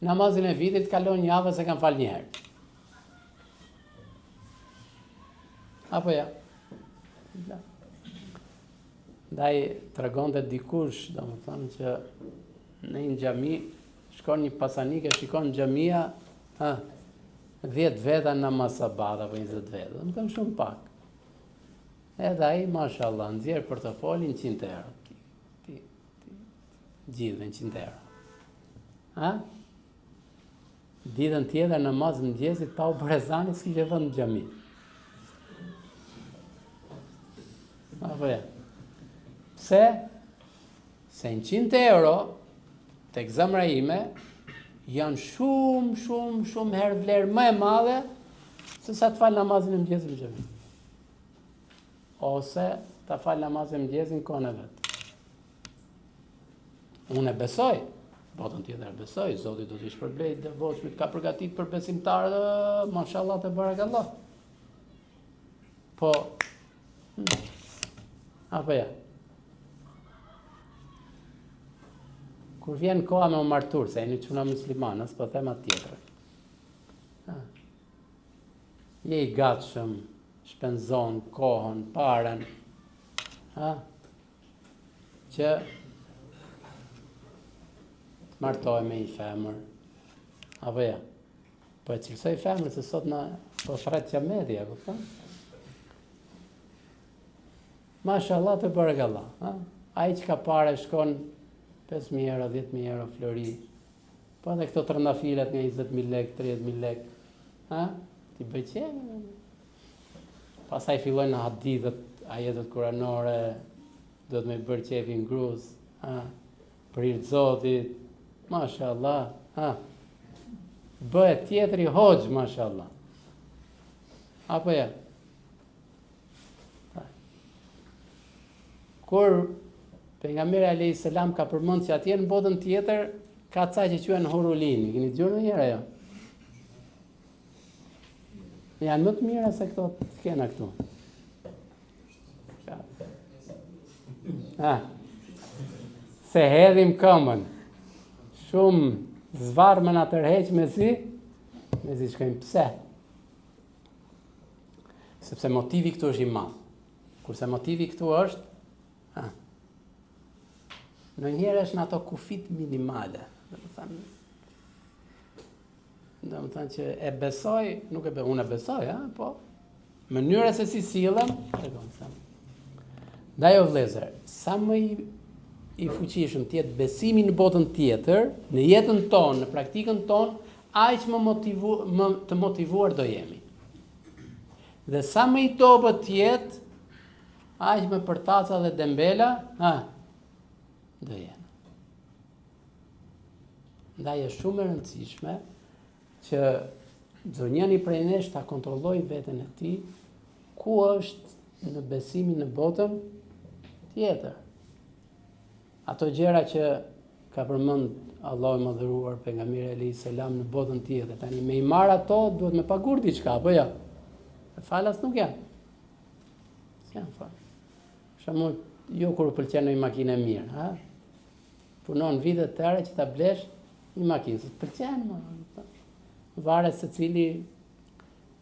namazin e vitit kalon një javë se kanë fal një herë. Apo ja. Ndaj tregonte dikush, domethënë që në një xhami shkon një pasanike, shikon xhamia, 10 veta namaz sabat apo 20 veta, domethënë shumë pak. Edhe ai mashallah nxjerr portofolin 100 euro. Gjithë 100 euro. Ditën tjetër namaz mëngjesit pa u brezani s'kishte vënë në xhami. Apo ja. Pse? Se 100 euro tek zemra ime janë shumë herë vlerë më e madhe se sa të fal namazin e mëngjesit në xhami. Ose ta fal namazin e mëngjesit në kohën e vet. Unë e besoj, botën tjetër e besoj, Zoti do t'i shpërblej devotshmit, ka përgatitur për besimtarë, mashallah te barakallah. Po apo ja. Kur vjen koha me u martur, se e një çuna muslimane, s'po them atë tjetër. Je i gatshëm, shpenzon kohën, parën, që martohet me një femër. Apo ja. Po e cilësoj femër se sot na po thret qameti, a kupton? Mashallah të barakallah. Ai që ka pare shkon 5.000 euro, 10.000 euro flori. Po edhe këto trëndafilet nga 20.000 lek, 30.000 lek. Ti bëj qenë. Pastaj fillojnë në hadithet, ajetet kuranore, do të me bërë qefi në gruz, për hir të Zotit, mashallah. Bëhet tjetëri hoxh, mashallah. Apo ja. Kur pejgamberi alayhis salam ka përmend se atje në botën tjetër ka ca që quhen hurulin, keni dëgjuar ndonjëherë ajo? Janë më të mira se këto të kena këtu. Se hedhim këmën. Shumë zvarmën a tërheq me zi shkojmë pse. Sepse motivi këtu është i madh. Kurse motivi këtu është, në njerë është në ato kufit minimale. Dhe më thënë që e besoj, unë e besoj, po mënyra se si silem, da jo vlezër, sa më i fuqishëm tjetë besimi në botën tjetër, në jetën tonë, në praktikën tonë, aq më të motivuar do jemi. Dhe sa më i dobët tjetë, aq më përtaca dhe dembela, do jemi. Ndaj është shumë e rëndësishme që çdo njeri prej nesh ta kontrollojë veten e tij ku është në besimin në botën tjetër. Ato gjëra që ka përmend Allahu i madhëruar, pejgamberi alayhis salam në botën tjetër. Tani me i marr ato duhet me pagur diçka, apo jo? Falas nuk janë. S'janë fal. Shembull, jo kur pëlqen një makinë e mirë, punon vite të tëra që ta blesh një makinë, se të pëlqen, varet se cili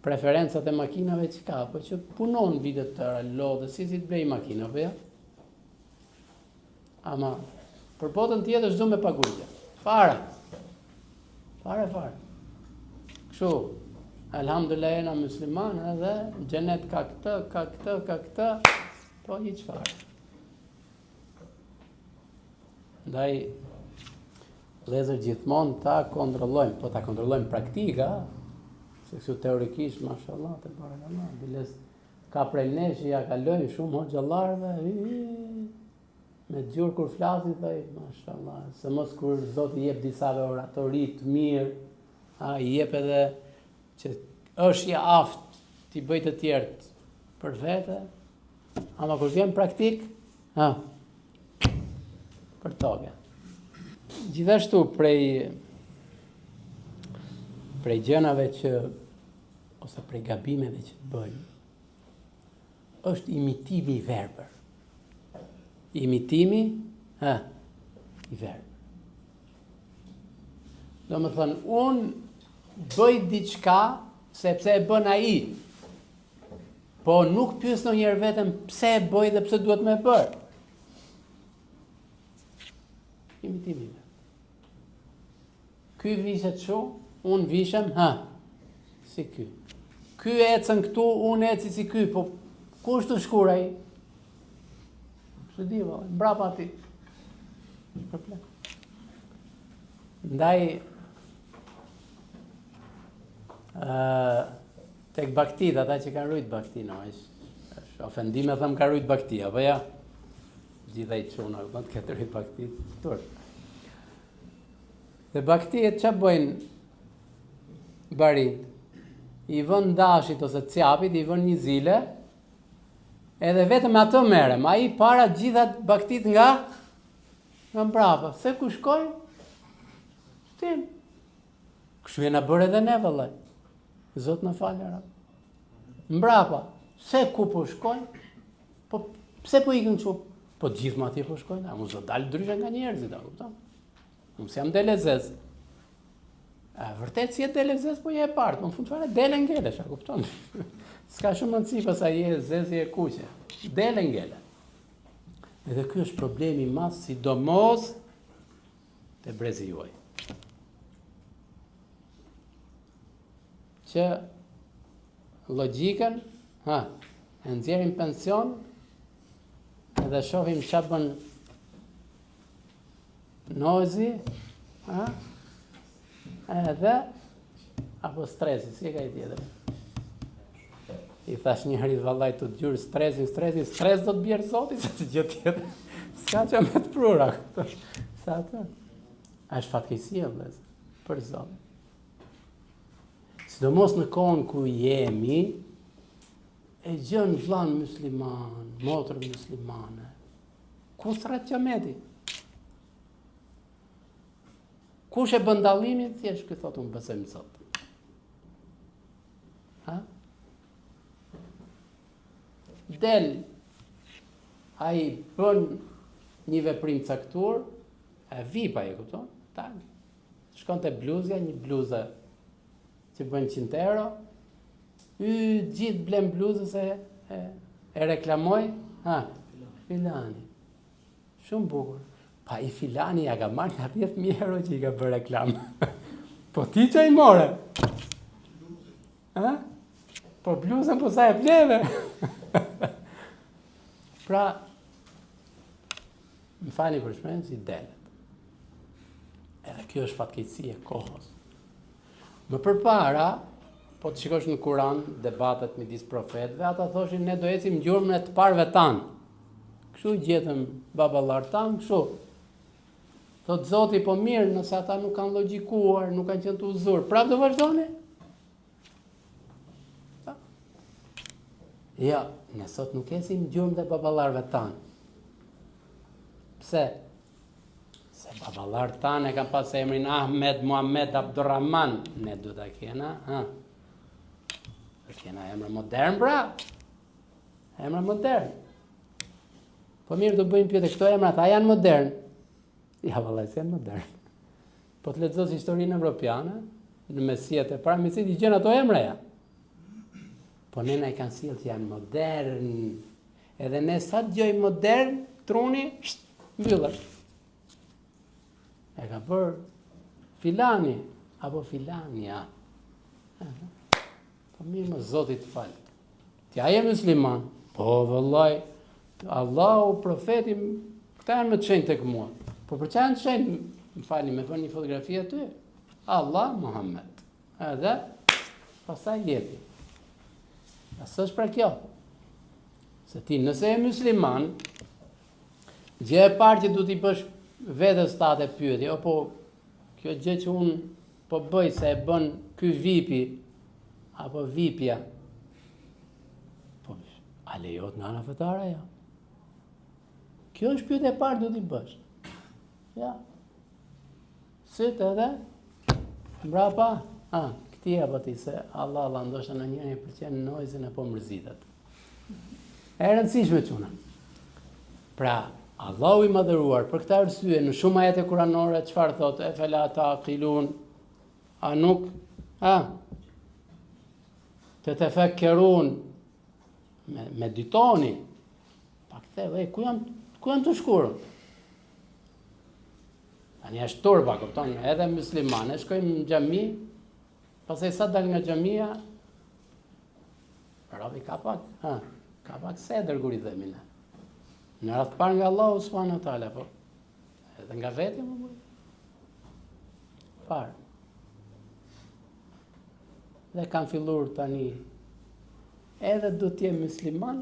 preferencat e makinave që ka, po që punon vite të tëra, lodhe, si të blej makinë, apo jo? Ama për botën tjetër çdo me pagujtje. Fare. Kështu, alhamdulillah jena musliman edhe xhenet ka këtë, po hiç fare. Ndaj vëllezër gjithmonë ta kontrollojmë, po ta kontrollojmë praktika, se kështu teorikisht, mashallah, te barakallah, biles ka prej nesh ja kalojnë shumë hoxhallarëve, me gjurë kur flasin, thaj, mashallah, se mos kur Zoti jep disave oratori të mirë, i jep edhe që është i aftë t'i bëj të tjerët për vete, ama kur vjen praktik, për toke. Gjithashtu prej gjënave që, ose prej gabimeve që të bëjmë, është imitimi i verbër. Imitimi i verbër. Do më thënë, unë bëj diçka sepse e bën ai, po nuk pyes ndonjëherë veten pse e bëj dhe pse duhet me bërë. Imitimi. Ky vishet kështu, unë vishem, si ky. Ky ecën këtu, unë eci si ky, po kush të shkur ai? Së di, brapa ti. Problem. Ndaj, tek baktit, ata që kanë rujt bakti, është ofendim e thëmë ka rujt bakti, apo ja? Gjitha i quna, të këtë rujt bakti, tur. Dhe baktiet që bëjnë barit? I vën dashit ose cjapit, i vën një zile, edhe vetëm ato merem, a i para gjithat baktit nga mbrapa. Se ku shkojnë? Shtim. Kështu e në bërë edhe ne, vëllaj. Zotë në falera. Mbrapa. Se ku po shkojnë? Po, pse po ikën që? Po gjithë ma tje po shkojnë. A mu zë dalë dryshe nga njerëzit, a kupton? Unë si jam delezez. Vërtet si e delezez, po je e partë. Më fund fare, dele ngelesh, a kupton? S'ka shumë nëndësi pësa je zezi e kuqe. Dele ngele. Edhe kjo është problemi mas, sidomos të brezi juaj. Që logjikën, e nxjerrim pension, edhe shohim që bën nozi, edhe, apo stresi, si e ka i tjetër. I thash një herë vallaj të gjurë stres do të bjerë Zoti, se të gjë tjetër. S'ka që me të prura. Sa të? A është fatkeqësia, vëllezër, për Zotin. Sidomos në kohën ku jemi, e gjën vllain musliman, motrë muslimane, ku thret qameti? Kush e bën dallimin, thjesht ky thotë unë besoj në Zot. Del, a i bën një veprim caktuar, e vipa, e kupton? Tak. Shkon te bluzja, një bluzë që bën 100 euro, gjithë blen bluzës e reklamoj, filani. Shumë bukur. Pa i filani ja ka marrë nga 10.000 euro që i ka bërë reklam. Po ti që i more? Po bluzën po sa e pleve? Pra, më fali për shprehin si delet. Edhe kjo është fatkeqësi e kohës. Më përpara, po të shikosh në Kur'an, debatet midis profetëve, ata thoshin ne do ecim gjurmën e të parëve tanë. Kështu gjetëm baballar tanë, kështu. Thot Zoti, po mirë, nëse ata nuk kanë logjikuar, nuk kanë qenë të uzur, prapë do vazhdoni? Ja, ne sot nuk ecim gjurmën e baballarëve tanë. Pse? Se baballarët tanë e kanë pas emrin Ahmed, Muhammed, Abdurrahman, ne do ta kena, kena emra modern, bra. Emra modern. Po mirë, do bëjmë pyetje, këto emrat, a janë modern? Ja, vallaj, se janë modern. Po të lexosh historinë evropiane, në mesjet e para, mesit i gjen ato emra ja. Po nena i kanë sjellë që janë modern. Edhe ne sa dëgjoj modern, truni, mbyllesh. E ka bërë filani, apo filania. Po mirë më Zotit falë. Tja je musliman. Po vëllaj, Allahu, profeti, këta janë më të shenjtë tek mua. Po për që janë të shenjtë, më falni, me vën një fotografi aty? Allah, Muhammed. Edhe, pastaj jepi. Asë është pra kjo. Se ti nëse e musliman, gjë e parë që du t'i bësh vetës tate pyetje, o po, kjo gjë që unë po bëj se e bën ky vipi, apo vipja, po, a lejot nga ana fetare, ja. Kjo është pyetje e parë du t'i bësh. Ja. Sytë edhe, mbrapa, këti apo ti, se Allah, ndoshta në njëri e pëlqen noizin e po mërzitet. E rëndësishme çuna. Pra, Allahu i madhëruar, për këtë arsye, në shumë ajete kuranore, çfarë thotë? E fela taqilun, a nuk, të tefekkerun, meditoni, pa këtë, ku jam të shkurën? Tani është turba, kupton, edhe muslimane, shkojmë në xhami, pastaj sa dal nga xhamia, robi ka pak sedër kur i themi ne. Në radhë parë nga Allahu subhanahu wa taala, po. Edhe nga veti më bëj. Parë. Dhe kanë filluar tani edhe du të jem musliman,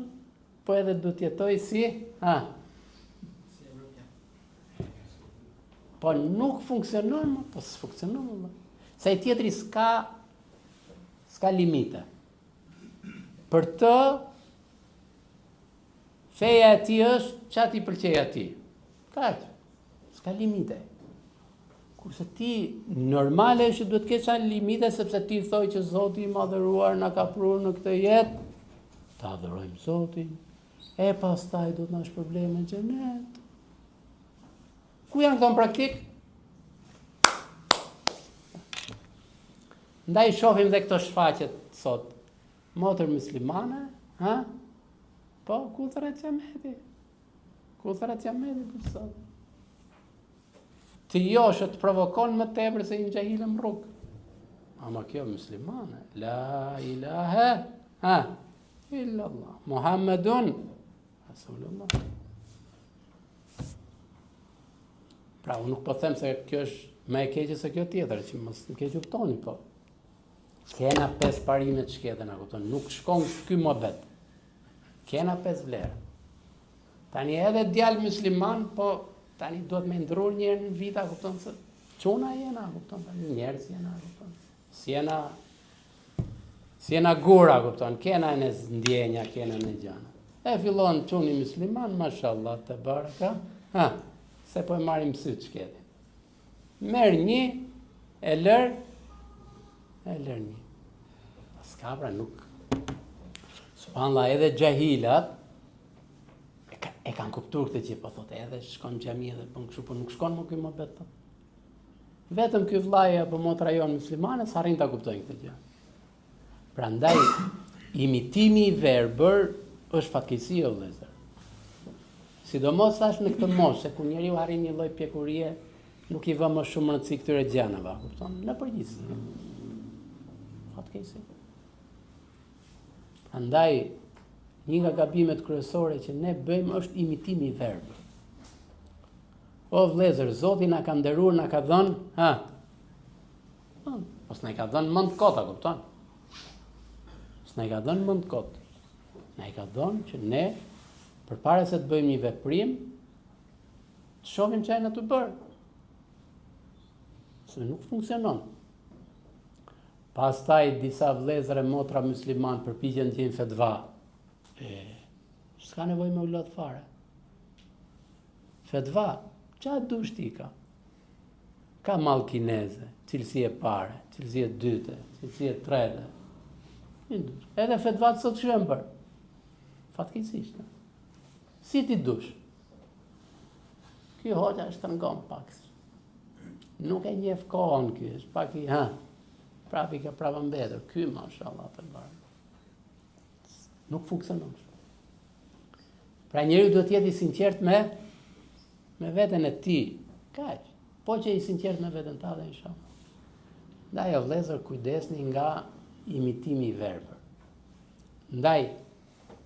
po edhe du të jetoj si, po nuk funksionon, po s'funksionon. Se i tjetri s'ka limite. Për të, feja e ti është që ati pëlqej ati. Kaq, s'ka limite. Kurse ti, normale është që duhet keqa limite, sepse ti thoj që Zoti i madhëruar na ka prur në këtë jetë, ta adhurojmë Zotin, e pastaj do të nash probleme në xhenet. Ku janë këto në praktik? Ndaj shohim dhe këto shfaqet sot. Motër muslimane, po, ku thret Xhameti? Ku thret Xhameti për sot? Të joshë të provokon më tepër se një gjahile më rrugë. Ama kjo muslimane, la ilahe, illallah, Muhammedun, Rasulullah. Pra, unë nuk po them se kjo është më e keqe se kjo tjetër, që mos nuk e kuptoni, po. Kena 5 parime të shkete, na kupton, nuk shkon ky mohabet. Kena 5 vlerë. Tani edhe djalë musliman, po tani duhet me ndrur njërë në vita, kupton, se çuna jena, kupton, tani njerëz jena, kupton. Si jena gura, kupton, kena në ndjenja, kena në gjana. E fillon çuni musliman, mashallah, te baraka, se po e marrim syt shketin. Merr një, e lër një. S'ka pra nuk. Subhanallah, edhe xahilat E kanë kuptuar këtë gjë, po thotë edhe shkon në xhami edhe bën kështu, po nuk shkon më ky mohabet thotë. Vetëm ky vllai apo motra jon muslimane s'arrin ta kuptojnë këtë gjë. Prandaj imitimi i verbër është fatkeqësi o vëllezër. Sidomos tash në këtë moshë ku njeriu arrin një lloj pjekurie, nuk i vë më shumë rëndësi këtyre gjënave, kupton? Në përgjithësi. Fatkeqësi. Prandaj një nga gabimet kryesore që ne bëjmë është imitimi i verbit. O vëllezër, Zoti na ka nderuar, na ka dhënë, mos na ka dhënë mend kota, kupton? Mos na ka dhënë mend kot. Na ka dhënë që ne përpara se të bëjmë një veprim, të shohim çfarë na të bërë. Se nuk funksionon. Pastaj disa vëllezër e motra musliman përpiqen të jenë fetva. S'ka nevojë me u lot fare. Fetva, çfarë dush ti ka? Ka mall kineze, cilësi e pare, cilësi e dyte, cilësi e trete. Edhe fetvat sot shën bër. Fatkeqësisht. Si ti dush? Ky hoxha është ngon pak. Nuk e njeh kohën ky, është pak i prapi ka prava mbetur. Ky mashallah te bar. Nuk funksionon. Pra njeriu duhet të jetë i sinqert me veten e tij. Kaq. Po që i sinqert me veten tënde inshallah. Ndaj o vëllezër, kujdesni nga imitimi i verbër. Ndaj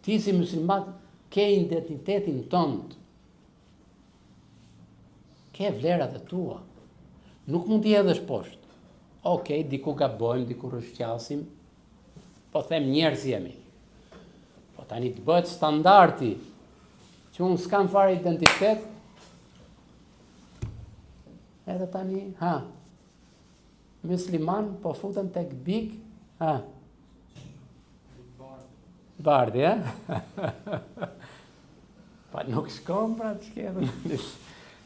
ti si musliman ke identitetin tënd. Ke vlerat e tua. Nuk mund t'i hedhësh poshtë. Okej, diku gabojmë, diku rrëshqasim, po them njerëz jemi. Po tani të bëhet standardi që unë s'kam fare identitet, edhe tani, musliman po futen tek big, bardhi, Pa nuk shkon pra të shkedhën.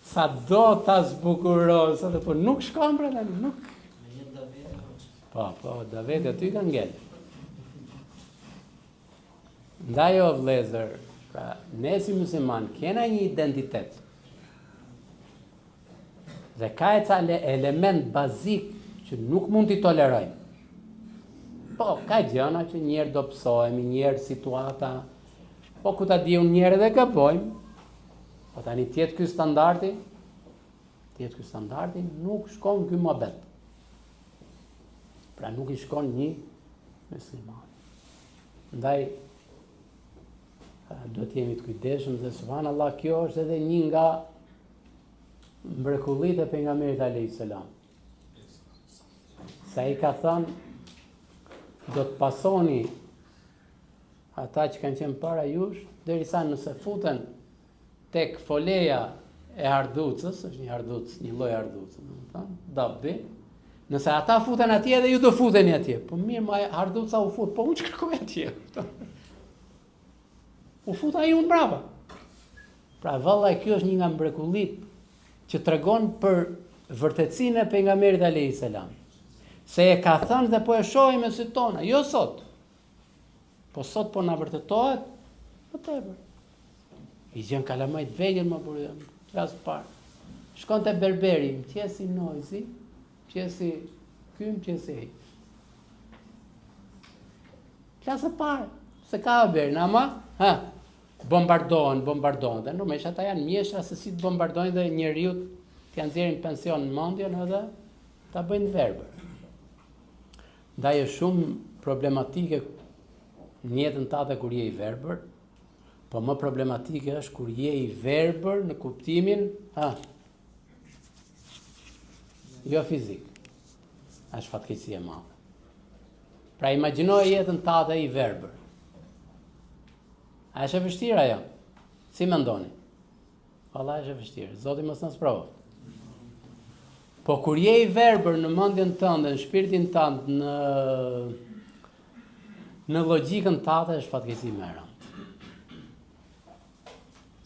Sa do ta zbukuron, po nuk shkon pra tani, nuk. Po, Davide aty ka ngel. Ndaj o vëllezër, pra ne si musliman kena një identitet. Dhe ka e ca element bazik që nuk mund t'i tolerojmë. Po, ka gjëna që njerë do pësojmë, njerë situata, po ku ta di unë njerë edhe gabojmë, po tani tjetë ky standardi, nuk shkon ky mohabet. Pra nuk i shkon një musliman. Ndaj, do t'jemi të kujdeshëm dhe subhanallahu kjo është edhe një nga mrekullitë e pejgamberit alayhis salam. Sa i ka thënë, do të pasoni ata që kanë qenë para jush, derisa nëse futen tek foleja e ardhucës, është një ardhuc, një lloj ardhucë, dabbi. Nëse ata futen atje dhe ju do futeni atje. Po mirë, ma ardhuca u fut, po unë që kërkoj atje. U fut ai unë brava. Pra vallai kjo është një nga mrekullit që tregon për vërtetësinë e pejgamberit alayhis salam. Se e ka thënë dhe po e shohim me sy tona, jo sot. Po sot po na vërtetohet, po tepër. I gjen kalamajt vegël më burrë, klas parë. Shkon te berberi, qesi noizi, qesi kym, qesi ai. Klasa parë, se ka berin, ama, bombardohen, dhe normalisht ata janë mjeshtra se si të bombardojnë dhe njeriu t'ja nxjerrin pension në mendjen edhe ta bëjnë verbër. Ndaj është shumë problematike në jetën tënde kur je i verbër, po më problematike është kur je i verbër në kuptimin jo fizik. Është fatkeqësi e madhe. Pra imagjinoj jetën tënde i verbër. A është e vështirë ajo? Si mendoni? Valla është e vështirë. Zoti mos na sprovoj. Po kur je i verbër në mendjen tënde, në shpirtin tënd, në logjikën tënde është fatkeqësi më e rëndë.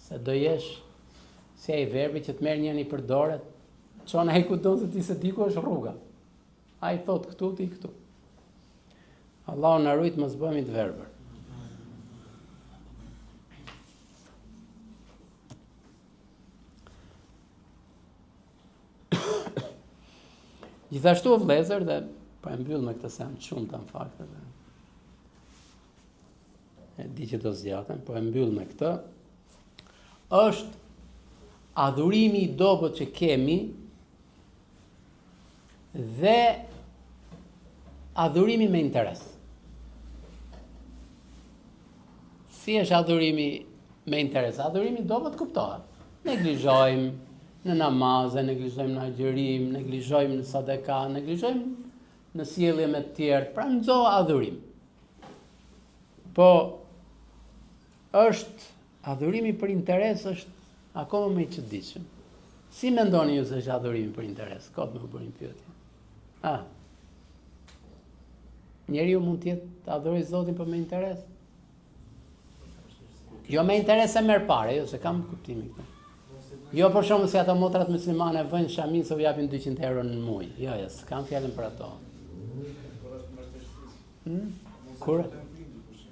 Se do jesh si ai verbi që të merr njëri për dorë, çon ai ku do se ti se di ku është rruga. Ai thot këtu, ti këtu. Allahu na ruaj të mos bëhemi të verbër. Gjithashtu o vëllezër, dhe po e mbyll me këtë se janë shumë të në fakt, e di që do zgjatën, po e mbyll me këtë, është adhurimi i dobët që kemi dhe adhurimi me interes. Si është adhurimi me interes? Adhurimi i dobët kuptohet. Neglizhojmë në namazë, neglizhojmë në agjërim, neglizhojmë në sadaka, neglizhojmë në sjellje me të tjerë, pra në çdo adhurim. Po është adhurimi për interes është akoma më i çuditshëm. Si mendoni ju se është adhurimi për interes? Kot më bëni pyetje. Njeriu mund të jetë të adhurojë Zotin për me interes? Jo me interes e merr parë, jo se kam kuptimin këtë. Jo për shkakun se ato motrat muslimane vënë shamin se u japin 200 euro në muaj. Jo, s'kam fjalën për ato.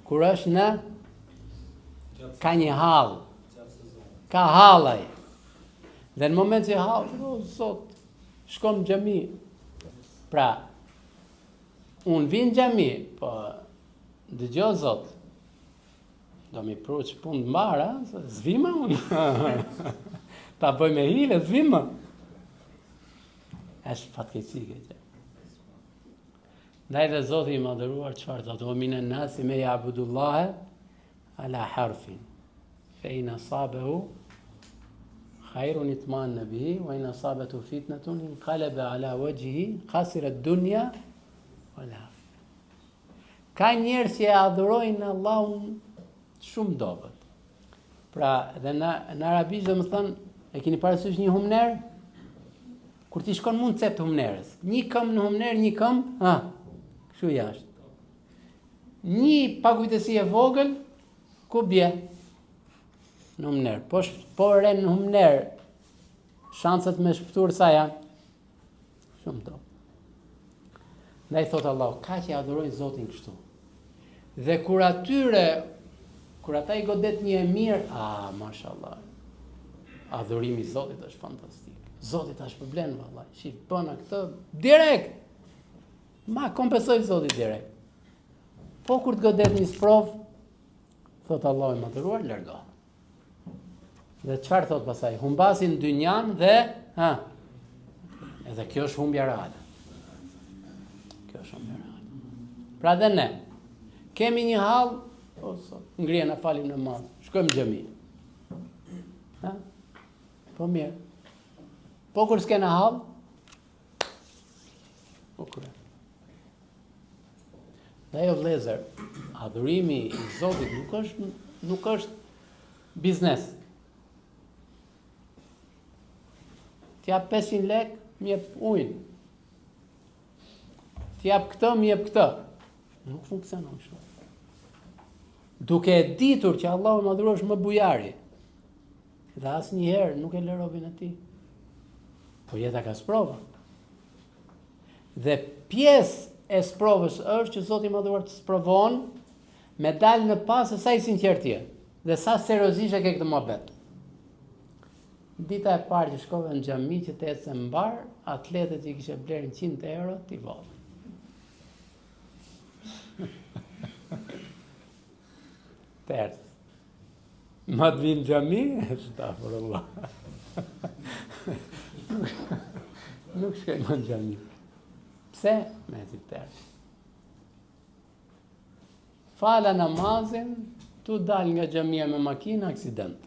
Kur është në ka një hall. Ka hallaj. Dhe në moment që hall, Zot, shkon në xhami. Pra, unë vin në xhami, po dëgjoj Zot. Do mi pruç punë të mbara, zvima unë. Ta bëj me hile, zvima. Është fatkeqësi këtë. Ndaj dhe Zoti i madhëruar çfarë thotë? O minan nasi me ya'budullaha ala harfin. Fa in asabahu khairun itma'anna bihi wa in asabatu fitnatun inqalaba ala wajhihi khasira ad-dunya wal akhirah. Ka njerëz që adhurojnë Allahun shumë dobët. Pra, dhe në arabisht dhe më thënë, e keni parasysh një humner? Kur ti shkon mund cep të humnerës. Një këm në humner, një këm, kështu jashtë. Një pagujtësi e vogël, ku bje? Në humner. Po re në humner, shansët me shpëtur sa janë? Shumë do. Ndaj thotë Allah, ka që adhurojnë Zotin kështu. Dhe kur ata i godet një e mirë, mashallah, adhurimi i Zotit është fantastik. Zoti tash përblen vallaj, shif bëna këtë direkt. Ma kompensoj Zoti direkt. Po kur të godet një sprov, thot Allah i madhëruar, largo. Dhe çfarë thot pasaj? Humbasin dynjan dhe edhe kjo është humbja reale. Kjo është humbja reale. Pra dhe ne kemi një hall, ngrihen na falim namaz, shkojmë në xhami. Po mirë. Po kur s'kena hall? Po kur. Dhe jo vlezër, adhurimi i Zotit nuk është biznes. T'jap 500 lek, m'jep ujnë. T'jap këtë, m'jep këtë. Nuk funksionon kështu. Duke e ditur që Allahu i madhëruar është më bujari, dhe asnjëherë nuk e lë robën e tij. Po jeta ka sprova. Dhe pjesë e sprovës është që Zoti i madhëruar të sprovon me dalë në pas se sa i sinqert je dhe sa seriozisht e ke këtë mohabet. Dita e parë që shkove në xhami që të ecë mbar, atletët i kishe blerë 100 euro t'i vollë. Tertë. Ma të vinë xhami, stafurullah. Nuk shkoj më në xhami. Pse? Me ti tertë. Fala namazin, tu dal nga xhamia me makinë, aksident.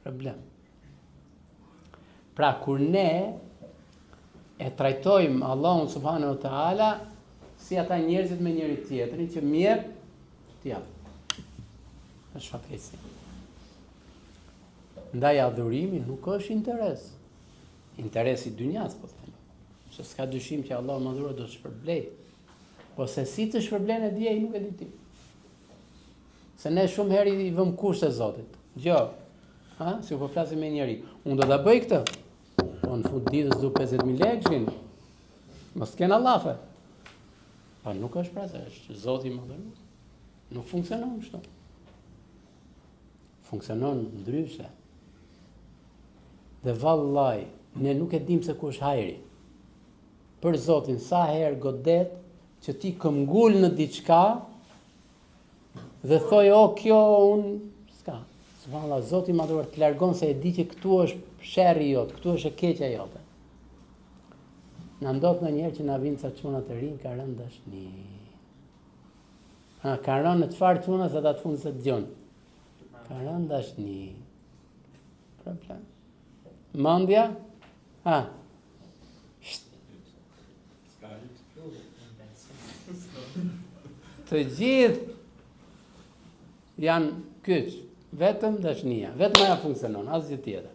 Problem. Pra kur ne e trajtojmë Allahun subhanahu wa taala si ata njerëzit me njëri tjetrin që mjep t'jap. Është fatkeqësi. Ndaj adhurimi nuk është interes. Interesi i dynjas, po them. Se s'ka dyshim që Allahu madhuro do të shpërblej. Po se si të shpërblen e djej nuk e di ti. Se ne shumë herë i vëm kushte Zotit. Gjo, si u po flasim me njëri. Unë do ta bëj këtë. Po në fund ditës du 50.000 lekshin. Mos t'kena lafe. Pa nuk është pra se është Zoti i madhëruar. Nuk funksionon kështu. Funksionon ndryshe. Dhe vallaj, Ne nuk e dim se kush hajri. Për Zotin, sa herë godet që ti këmgull në diçka dhe thoj, o, kjo unë, s'ka. Subhanallah, Zoti i madhuar të largon se e di që këtu është sherri jot, këtu është e keqja jote. Na ndodh ndonjëherë që na vinë ca çuna të rinj, ka rënë dashni. Ka rënë në çfarë çuna se ata të fundit se dëgjon. Ka rënë dashni. Problem. Mendja? Të gjithë janë kyç, vetëm dashnia, vetëm ajo funksionon, asgjë tjetër.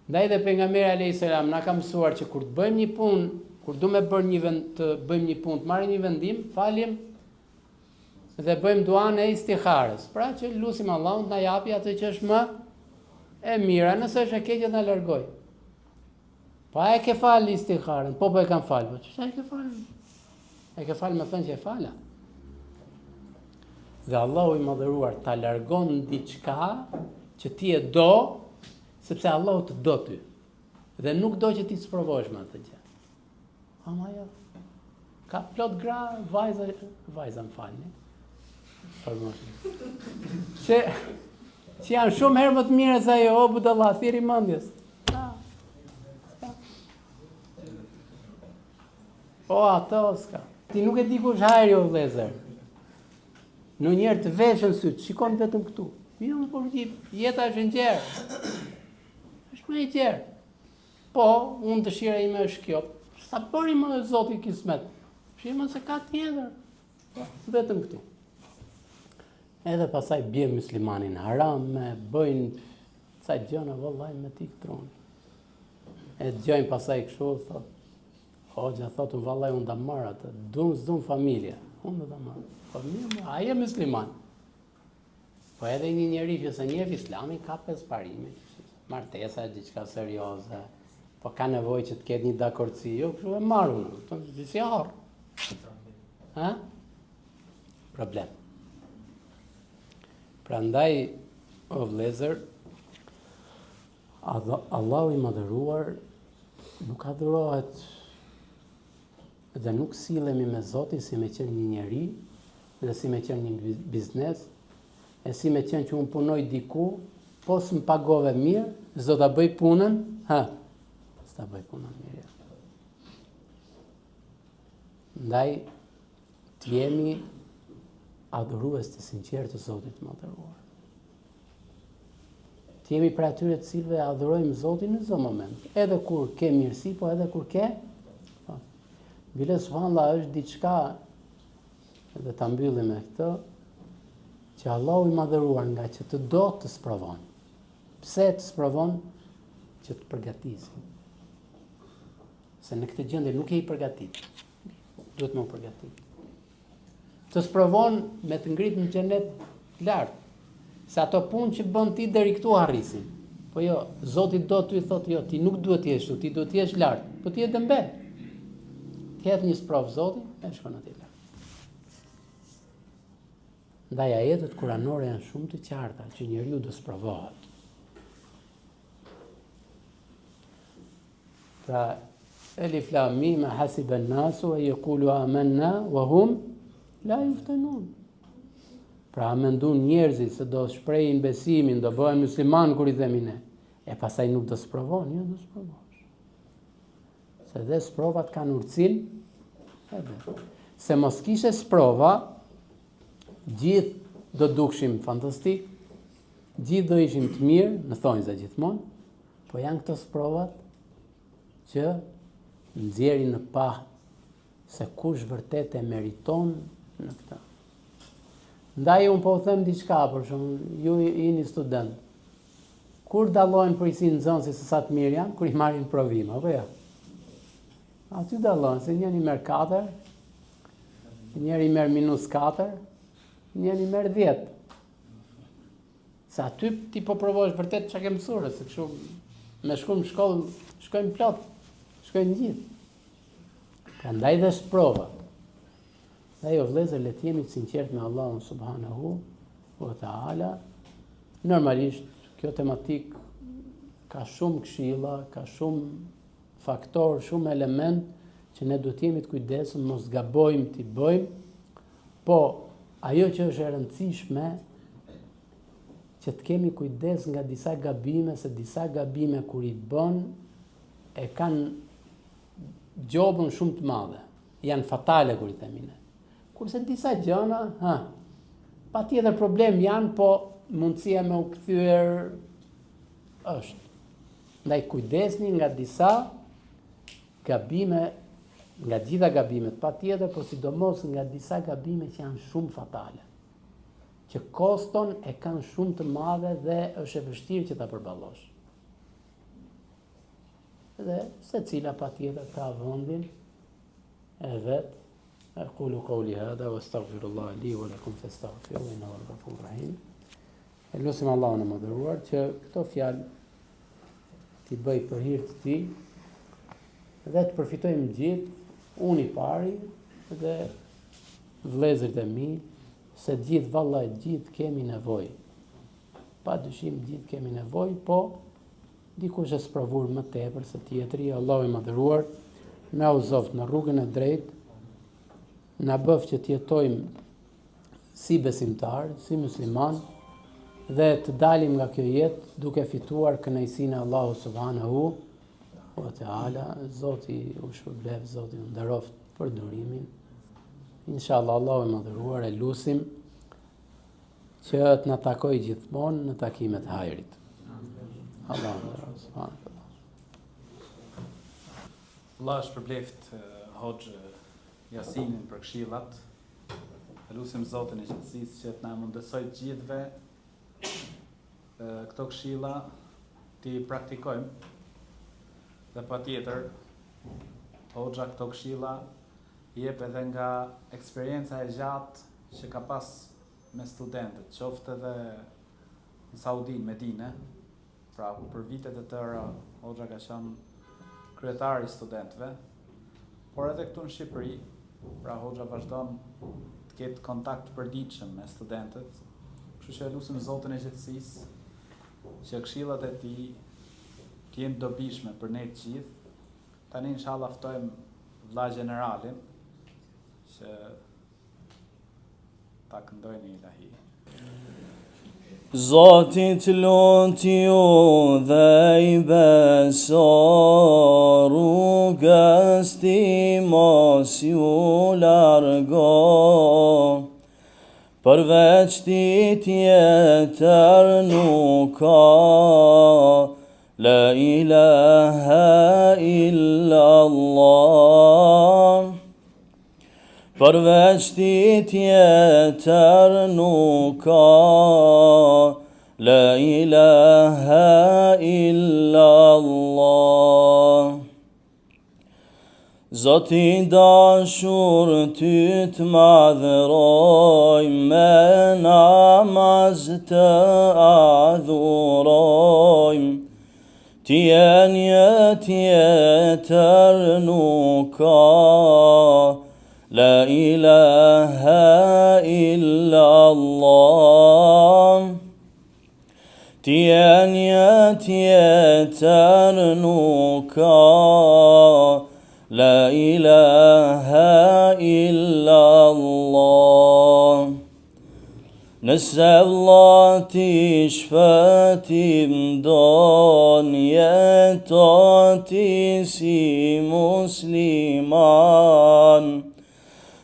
Ndaj dhe pejgamberi alayhis salam na ka mësuar që kur të bëjmë një punë, kur du me bërë të bëjmë një punë, të marrim një vendim, falim dhe bëjmë duan e istikharës. Pra që lutim Allahun të na japi atë që është më e mira, nëse është e keqja na largoj. Pa e ke falë istikharën, po e kam falë. Po çfarë e ke falë? E ke falë me thënë që e fala. Dhe Allahu i madhëruar ta largon diçka që ti e do, sepse Allahu të do ty. Dhe nuk do që ti të sprovosh me atë gjë. Ama jo. Ka plot gra, vajza më falni. Që janë shumë herë më të mire se ajo, o budalla, thiri mendjes. O ato s'ka. Ti nuk e di kush hajri o vëllezër. Në njerë të veshën sytë, shikon vetëm këtu. Jo, por jeta është njerë. Është më e gjerë. Po, unë dëshira ime është kjo. Sa bëri më Zoti kismet. Shima se ka tjetër. Po, vetëm këtu. Edhe pasaj bje muslimanin haram, bëjnë sa gjëna vëllaj me ti këtroni. E gjojnë pasaj këshu, thot, hoxha thot, unë vëllaj unë da marrë atë, s'dun familje, unë da marrë. Po mirë, aje musliman. Po edhe një njeri që se njef islami ka pes parimi, martesa, diçka serioze, po ka nevoj që të ketë një dakordsi, jo, kështu e marrë unë, të si harë. Problem. Prandaj, o vlezër, Allahu i madhëruar nuk adhurohet dhe nuk silemi me Zotin si me qenë një njeri dhe si me qenë një biznes e si me qenë që unë punoj diku po së më pagove mirë s'do ta bëj punën s'ta bëj punën mirë. Ndaj të jemi adhurues të sinqertë të Zotit të madhëruar. Të jemi për atyre të cilëve adhurojmë Zotin në çdo moment, edhe kur ke mirësi, po edhe kur ke. Bile subhanallahu është diçka, edhe ta mbyllim me këtë, që Allahu i madhëruar nga që të do të sprovon. Pse të sprovon? Që të përgatisim. Se në këtë gjendje nuk e i përgatit. Duhet më përgatit. Të sprovon me të ngrit në xhenet lart. Se ato punë që bën ti deri këtu arrisin. Po jo, Zoti do ty thotë jo, ti nuk duhet të jesh këtu, ti duhet të jesh lart. Po ti je dëmbe. Ti hedh një sprov Zoti, e shkon aty lart. Ndaj ajetet kuranore janë shumë të qarta që njeriu do sprovohet. Pra Elif Lam Mim hasiba an-nasu an yaqulu amanna wa hum la yuftanun. Pra mendon njerëzit se do shprehin besimin, do bëhen musliman kur i themi ne. E pastaj nuk do sprovon, jo do sprovosh. Se dhe sprovat kanë urtësin, se mos kishe sprova, gjithë do dukshim fantastik, gjithë do ishim të mirë, në thonjza gjithmonë, po janë këto sprovat që nxjerrin në pa se kush vërtet e meriton në këtë. Ndaj unë po them diçka, për shumë, ju jeni student. Kur dallojnë përgjithsi nxënësit se sa të mirë janë, kur i marrin provim, apo jo? Aty dallojnë, se njëri merr 4, njëri merr -4, njëri merr 10. Se aty ti po provosh vërtet çka ke mësuar, se kështu me shkuar në shkollë, shkojnë plot, shkojnë gjithë. Prandaj dhe sprova. Dhe jo vëllezër, le të jemi të sinqertë me Allahun subhanahu wa taala. Normalisht kjo tematik ka shumë këshilla, ka shumë faktor, shumë element që ne duhet jemi të kujdesëm, mos gabojmë t'i bëjmë, po ajo që është e rëndësishme që të kemi kujdes nga disa gabime, se disa gabime kur i bën e kanë gjobën shumë të madhe, janë fatale kur i themi ne. Kurse disa gjëna, pa tjetër problem janë, po mundësia me u kthyer është. Ndaj kujdesni nga disa gabime, nga gjitha gabimet pa tjetër, por sidomos nga disa gabime që janë shumë fatale, që koston e kanë shumë të madhe dhe është e vështirë që ta përballosh. Dhe secila pa tjetër ka vendin e vet. أقول قولي هذا واستغفر الله لي ولكم فاستغفروه إنه هو الغفور الرحيم. Lutim Allahun e mëdhëruar që këto fjalë t'i bëj për hir të tij dhe të përfitojmë gjithë, unë i pari dhe vëllezërit e mi, se gjithë vallaj gjithë kemi nevojë. Pa dyshim gjithë kemi nevojë, po dikush është spravur më tepër se tjetri. Allahu i mëdhëruar na uzoft në rrugën e drejtë, na bëf që të jetojmë si besimtar, si musliman, dhe të dalim nga kjo jetë duke fituar kënaqësinë e Allahut subhanahu wa taala. Zoti u shpërblet, Zoti u nderoft për durimin. Inshallah Allahu i mëdhëruar e lutim që të na takojë gjithmonë në takimet e hajrit. Allahu nderoft subhanahu. Allah shpërbleft Hoxh Jasinin për këshillat. Lutim Zotin e qetësisë që të na mundësoj të gjithëve këto këshilla t'i praktikojmë, dhe patjetër Hoxha këto këshilla jep edhe nga eksperienca e gjatë që ka pas me studentët, qoftë edhe në Saudi, në Medinë, pra për vitet e tëra Hoxha ka qenë kryetari i studentëve, por edhe këtu në Shqipëri, pra Hoxha vazhdon të ketë kontakt të përditshëm me studentët. Kështu që lutim Zotin e qetësisë që këshillat e tij të jenë dobishme për ne të gjithë. Tani inshallah ftojmë vëlla generalin që ta këndojnë ilahi. Zotit lutju dhe i beso, rrugës ti mos ju largo, përveç ti tjetër nuk ka, la ilaha illa Allah. Përveç ti tjetër nuk ka, la ilaha illa Allah. Zoti dashur ty të madhëroj, me namaz të adhuroj, ti e një tjetër nuk ka, la ilaha illa Allah. Ti e një tjetër nuk ka, la ilaha illa Allah. Nëse Allah ti shpëtim don, jeto ti si musliman,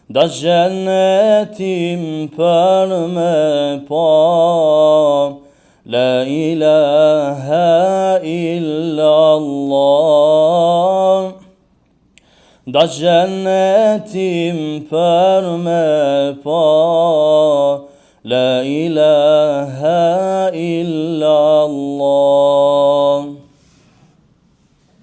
da gjennetim për me pa, la ilaha illa Allah. Da gjennetim për me pa, la ilaha illa Allah.